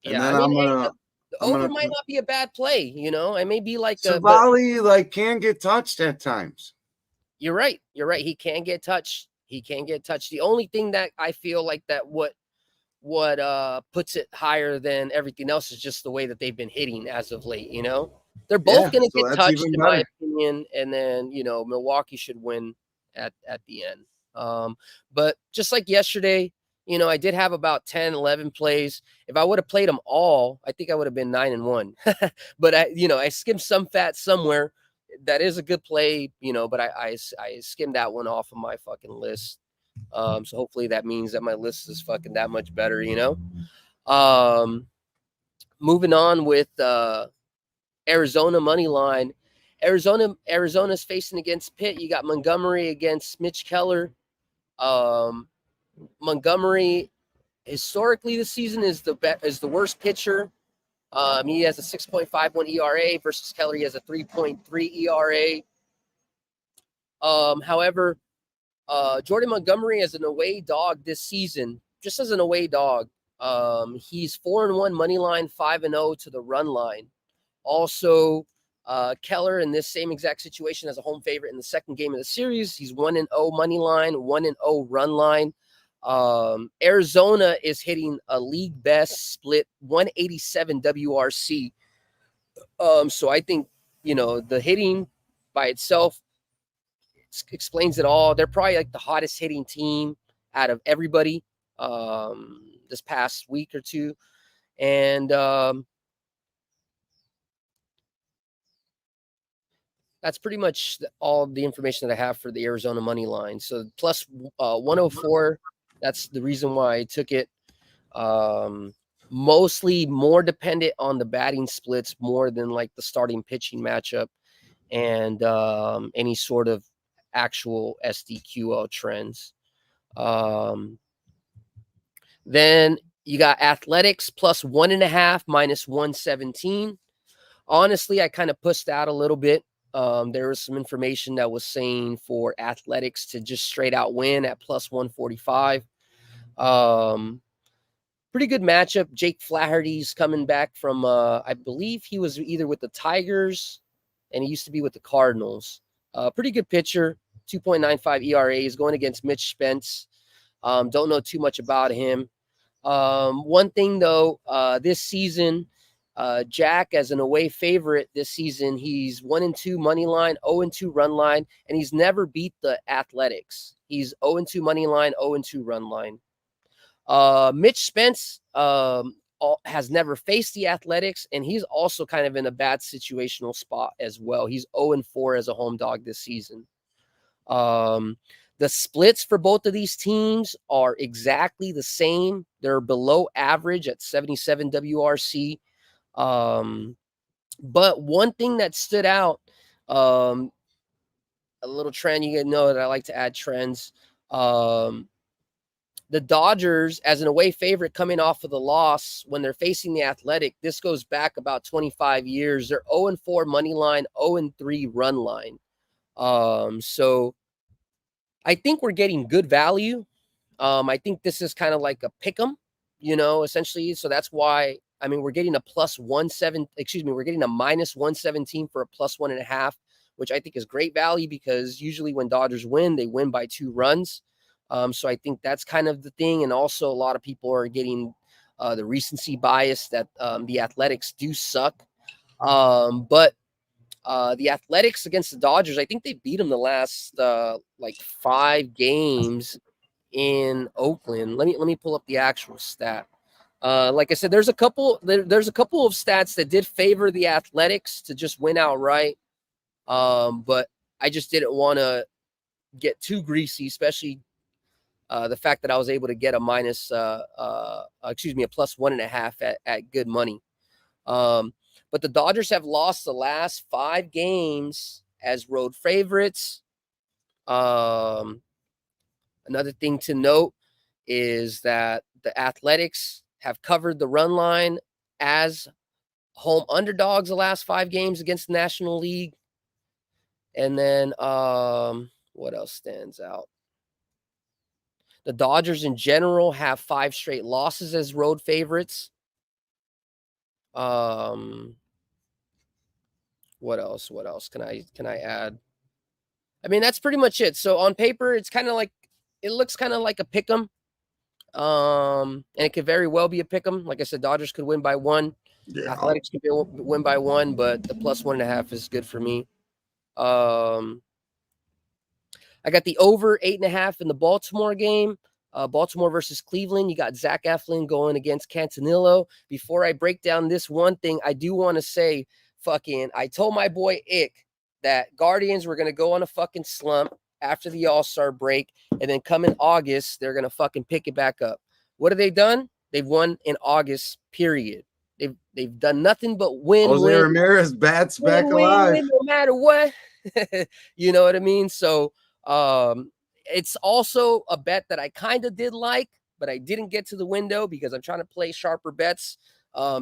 And Yeah, I then mean, the over might not be a bad play. It may be like but Savali can get touched at times. You're right. You're right. He can get touched. The only thing that I feel like that what puts it higher than everything else is just the way that they've been hitting as of late. They're both going to so get that's touched even in my better. opinion, and then Milwaukee should win at the end. But just like yesterday, I did have about 10, 11 plays. If I would have played them all, I think I would have been 9-1. But I skimmed some fat somewhere. That is a good play, but I skimmed that one off of my fucking list. So hopefully that means that my list is fucking that much better, Moving on with Arizona money line. Arizona's facing against Pitt. You got Montgomery against Mitch Keller. Montgomery historically this season is the worst pitcher. He has a 6.51 ERA versus Keller. He has a 3.3 ERA. However, Jordan Montgomery as an away dog this season, just as an away dog, he's 4-1 money line, 5-0 to the run line. Also, Keller in this same exact situation as a home favorite in the second game of the series. He's 1-0 money line, 1-0 run line. Arizona is hitting a league best split 187 WRC. So I think, the hitting by itself explains it all. They're probably like the hottest hitting team out of everybody this past week or two. And that's pretty much all the information that I have for the Arizona money line. So plus 104, that's the reason why I took it. Mostly more dependent on the batting splits more than like the starting pitching matchup and any sort of actual SDQL trends. Then you got athletics plus 1.5 minus 117. Honestly, I kind of pushed out a little bit. There was some information that was saying for athletics to just straight out win at plus 145. Pretty good matchup. Jake Flaherty's coming back from, I believe he was either with the Tigers and he used to be with the Cardinals. Pretty good pitcher, 2.95 ERA. He's going against Mitch Spence. Don't know too much about him. One thing, though, this season, Jack, as an away favorite this season, he's 1-2 money line, 0-2 run line, and he's never beat the Athletics. He's 0-2 money line, 0-2 run line. Mitch Spence has never faced the Athletics, and he's also kind of in a bad situational spot as well. He's 0-4 as a home dog this season. The splits for both of these teams are exactly the same. They're below average at 77 WRC. But one thing that stood out, a little trend, you know that I like to add trends. The Dodgers, as an away favorite coming off of the loss when they're facing the Athletic, this goes back about 25 years. They're 0-4 money line, 0-3 run line. So I think we're getting good value. I think this is kind of like a pick 'em, essentially. So that's why, we're getting a we're getting a minus 117 for a plus 1.5, which I think is great value because usually when Dodgers win, they win by 2 runs. So I think that's kind of the thing. And also a lot of people are getting the recency bias that the Athletics do suck. But the Athletics against the Dodgers, I think they beat them the last 5 games in Oakland. Let me pull up the actual stat. Like I said, there's a couple of stats that did favor the Athletics to just win outright. But I just didn't want to get too greasy, especially the fact that I was able to get a plus 1.5 at good money. But the Dodgers have lost the last 5 games as road favorites. Another thing to note is that the Athletics have covered the run line as home underdogs the last 5 games against the National League. And then what else stands out? The Dodgers in general have 5 straight losses as road favorites. What else can I add? That's pretty much it. So on paper, it looks kind of like a pick 'em. And it could very well be a pick 'em. Like I said, Dodgers could win by 1. Yeah. Athletics could win by 1, but the plus 1.5 is good for me. I got the over 8.5 in the Baltimore game. Baltimore versus Cleveland. You got Zach Eflin going against Cantanillo. Before I break down this one thing, I do want to say, I told my boy Ick that Guardians were going to go on a fucking slump after the All-Star break, and then come in August, they're going to fucking pick it back up. What have they done? They've won in August, period. They've done nothing but win, Jose win, Ramirez bats back win, alive. win, no matter what. You know what I mean? So it's also a bet that I kind of did like, but I didn't get to the window because I'm trying to play sharper bets.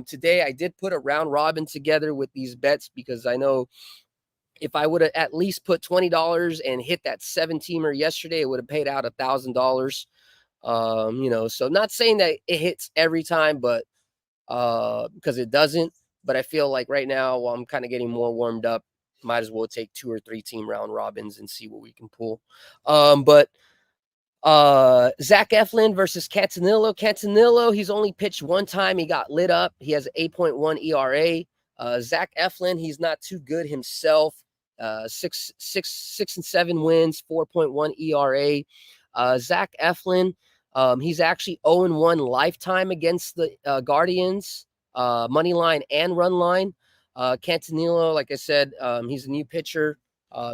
Today I did put a round robin together with these bets because I know if I would have at least put $20 and hit that 7-teamer yesterday, it would have paid out $1,000. You know, so not saying that it hits every time, but because it doesn't. But I feel like right now, while I'm kind of getting more warmed up, might as well take 2 or 3 team round robins and see what we can pull. But Zach Eflin versus Cantanillo. Cantanillo, he's only pitched one time. He got lit up. He has an 8.1 ERA. Zach Eflin, he's not too good himself. 6 and 7 wins, 4.1 ERA. Zach Eflin, he's actually 0-1 lifetime against the Guardians, money line and run line. Cantanillo, like I said, he's a new pitcher.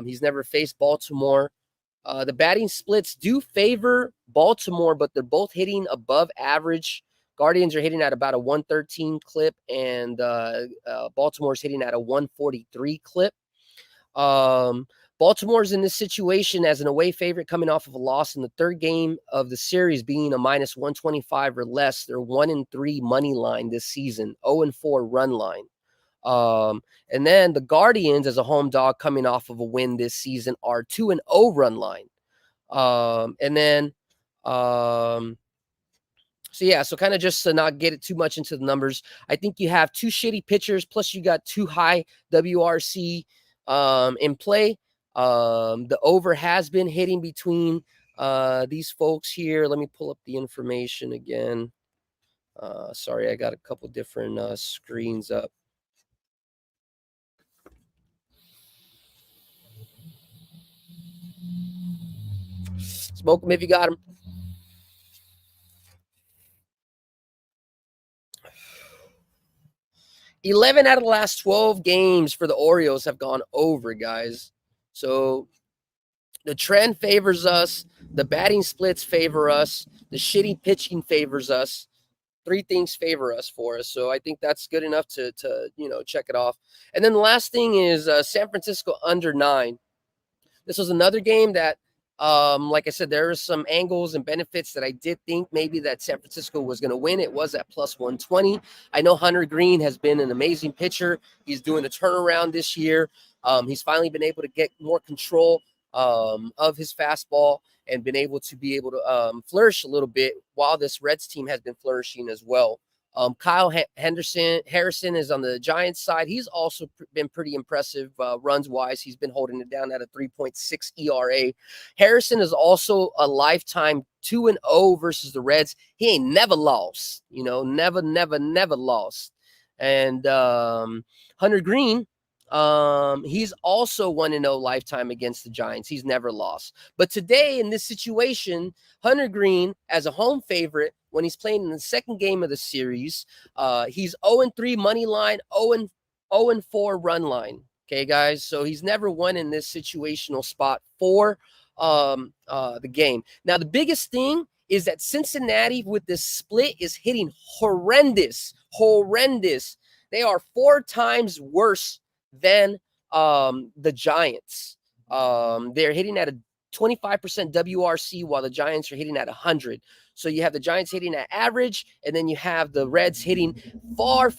He's never faced Baltimore. The batting splits do favor Baltimore, but they're both hitting above average. Guardians are hitting at about a 113 clip, and Baltimore's hitting at a 143 clip. Baltimore's in this situation as an away favorite coming off of a loss in the third game of the series, being a minus 125 or less. They're 1-3 money line this season, 0-4 run line. And then the Guardians, as a home dog coming off of a win this season, are 2-0 run line. And then, so yeah, so kind of just to not get it too much into the numbers, I think you have 2 shitty pitchers, plus you got 2 high WRC in play. The over has been hitting between these folks here. Let me pull up the information again. Sorry, I got a couple different screens up. Smoke them if you got them. $11 out of the last 12 games for the Orioles have gone over, guys. So the trend favors us. The batting splits favor us. The shitty pitching favors us. 3 things favor us for us. So I think that's good enough to check it off. And then the last thing is San Francisco under 9. This was another game that, like I said, there are some angles and benefits that I did think maybe that San Francisco was going to win. It was at plus 120. I know Hunter Green has been an amazing pitcher. He's doing a turnaround this year. He's finally been able to get more control of his fastball and been able to flourish a little bit while this Reds team has been flourishing as well. Kyle Harrison is on the Giants side. He's also been pretty impressive runs-wise. He's been holding it down at a 3.6 ERA. Harrison is also a lifetime 2-0 versus the Reds. He ain't never lost, never lost. And Hunter Green, he's also 1-0 lifetime against the Giants. He's never lost. But today in this situation, Hunter Green, as a home favorite, when he's playing in the second game of the series, he's 0-3 money line, 0-4 run line. Okay, guys. So he's never won in this situational spot for the game. Now, the biggest thing is that Cincinnati with this split is hitting horrendous. They are 4 times worse than the Giants. They're hitting at a 25% WRC while the Giants are hitting at 100. So you have the Giants hitting at average, and then you have the Reds hitting far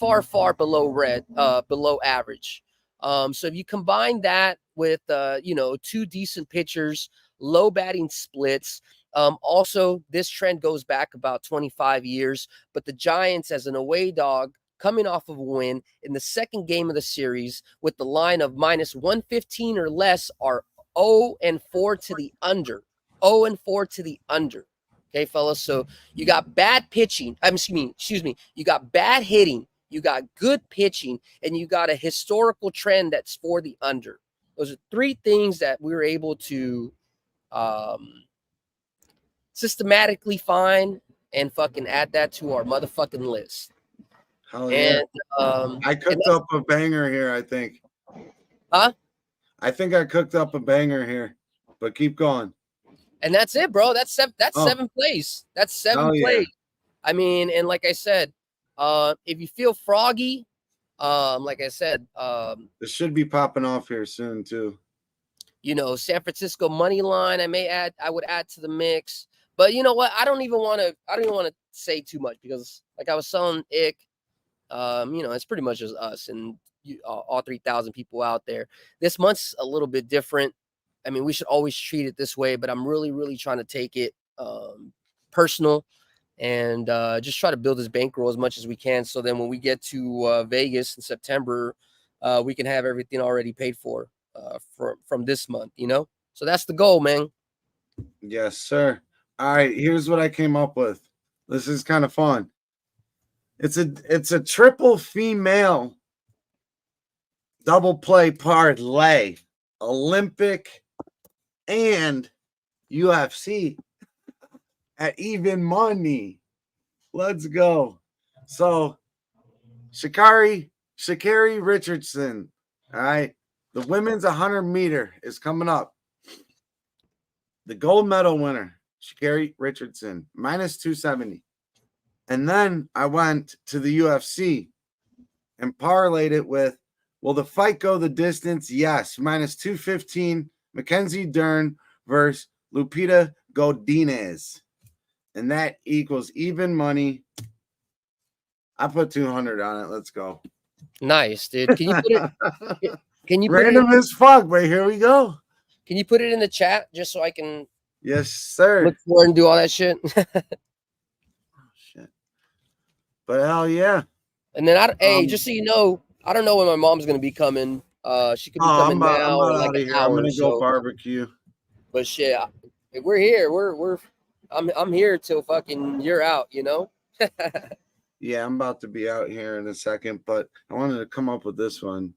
below average. So if you combine that with 2 decent pitchers, low batting splits. Also, this trend goes back about 25 years, but the Giants as an away dog coming off of a win in the second game of the series with the line of minus 115 or less are 0-4 to the under. 0-4 to the under. Okay, fellas. So you got bad pitching. Excuse me. You got bad hitting. You got good pitching, and you got a historical trend that's for the under. Those are 3 things that we were able to systematically find and fucking add that to our motherfucking list. Hell yeah. And I cooked up a banger here, I think. Huh? I think I cooked up a banger here, but keep going. And that's it, bro. That's 7 plays. That's 7 plays. I mean, and like I said, If you feel froggy, like I said, This should be popping off here soon too. San Francisco money line. I would add to the mix. But you know what? I don't even want to say too much because, like I was telling Ick, it's pretty much just us and all 3,000 people out there. This month's a little bit different. I mean, we should always treat it this way, but I'm really, really trying to take it personal and just try to build this bankroll as much as we can. So then when we get to Vegas in September, we can have everything already paid for from this month, So that's the goal, man. Yes, sir. All right, here's what I came up with. This is kind of fun. It's a triple female double play parlay, Olympic and UFC at even money. Let's go. So Sha'Carri Richardson. All right. The women's 100-meter is coming up. The gold medal winner, Sha'Carri Richardson, minus 270. And then I went to the UFC and parlayed it with, will the fight go the distance? Yes, minus 215. Mackenzie Dern versus Lupita Godinez. And that equals even money. I put 200 on it. Let's go. Nice, dude. Can you put it? Can you Random put it as fuck, but here we go. Can you put it in the chat just so I can Yes, sir. look for it and do all that shit? Oh, shit. But hell yeah. And then just so you know, I don't know when my mom's gonna be coming. She could be coming now or like an hour. I'm gonna go so. barbecue. But shit, we're here. I'm here till fucking you're out. Yeah, I'm about to be out here in a second, but I wanted to come up with this one.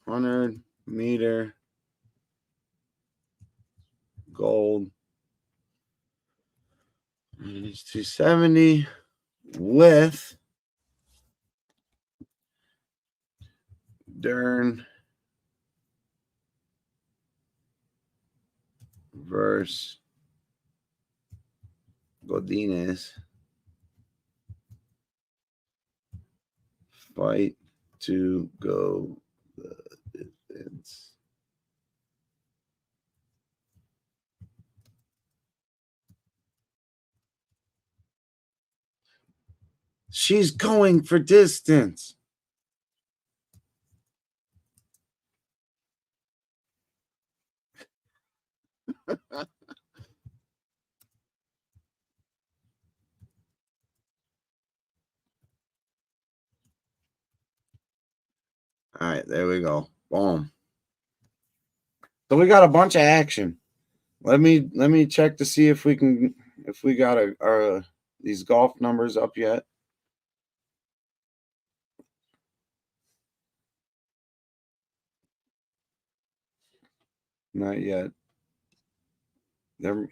$100-meter gold. It's 270 with Dern versus Godinez. Fight to go the distance. She's going for distance. All right, there we go. Boom. So we got a bunch of action. Let me check to see if we got these golf numbers up yet. Not yet. There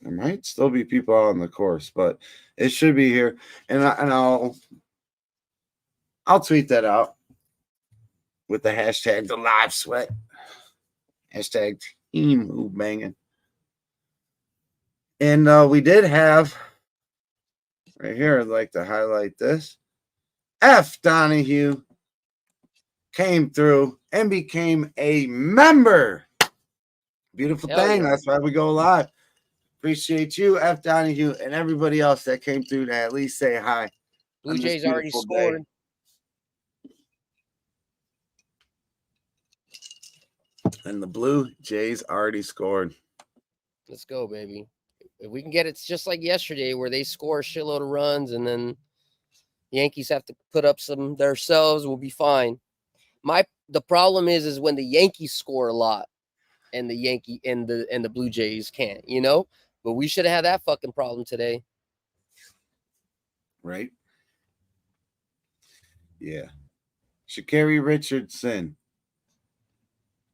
might still be people out on the course, but it should be here. And I'll tweet that out with the hashtag the live sweat. Hashtag team Who-Bangin. And we did have right here, I'd like to highlight this. F. Donahue came through and became a member. Beautiful thing. Yeah. That's why we go live. Appreciate you, F. Donahue, and everybody else that came through to at least say hi. Blue Jays already scored. And the Blue Jays already scored. Let's go, baby. If we can get it just like yesterday where they score a shitload of runs and then Yankees have to put up some themselves, we'll be fine. The problem is when the Yankees score a lot and the Blue Jays can't, But we should have had that fucking problem today. Right? Yeah. Sha'Carri Richardson.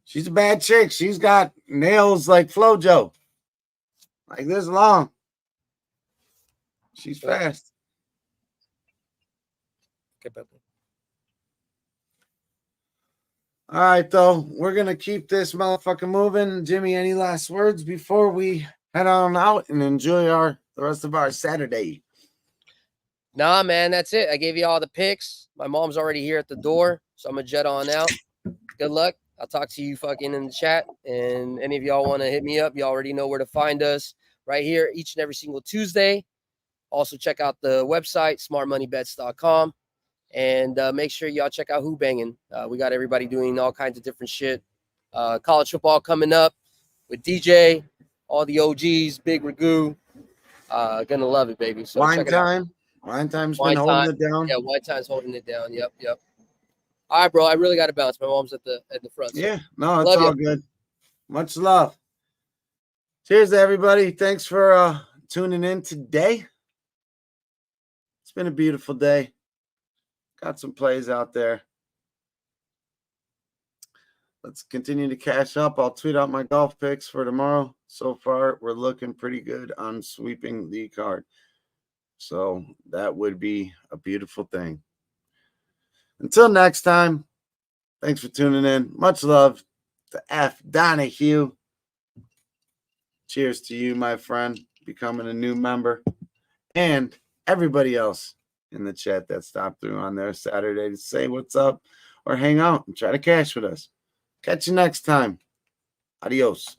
She's a bad chick. She's got nails like Flojo. Like this long. She's fast. All right, though. We're going to keep this motherfucker moving. Jimmy, any last words before we head on out and enjoy the rest of our Saturday. Nah, man, that's it. I gave you all the picks. My mom's already here at the door, so I'm gonna jet on out. Good luck. I'll talk to you fucking in the chat. And any of y'all want to hit me up, you already know where to find us right here each and every single Tuesday. Also, check out the website, smartmoneybets.com. And make sure y'all check out Who-Bangin. We got everybody doing all kinds of different shit. College football coming up with DJ, all the OGs, Big Ragu. Gonna love it, baby. So Wine check it out. time. Wine time's Wine been holding time. it down. Yeah, Wine Time's holding it down. Yep. All right, bro. I really got to bounce. My mom's at the front. So. Yeah, no, it's Love all good. Much love. Cheers to everybody. Thanks for tuning in today. It's been a beautiful day. Got some plays out there. Let's continue to cash up. I'll tweet out my golf picks for tomorrow. So far, we're looking pretty good on sweeping the card. So that would be a beautiful thing. Until next time, thanks for tuning in. Much love to F. Donahue. Cheers to you, my friend, becoming a new member. And everybody else in the chat that stopped through on their Saturday to say what's up or hang out and try to cash with us. Catch you next time. Adios.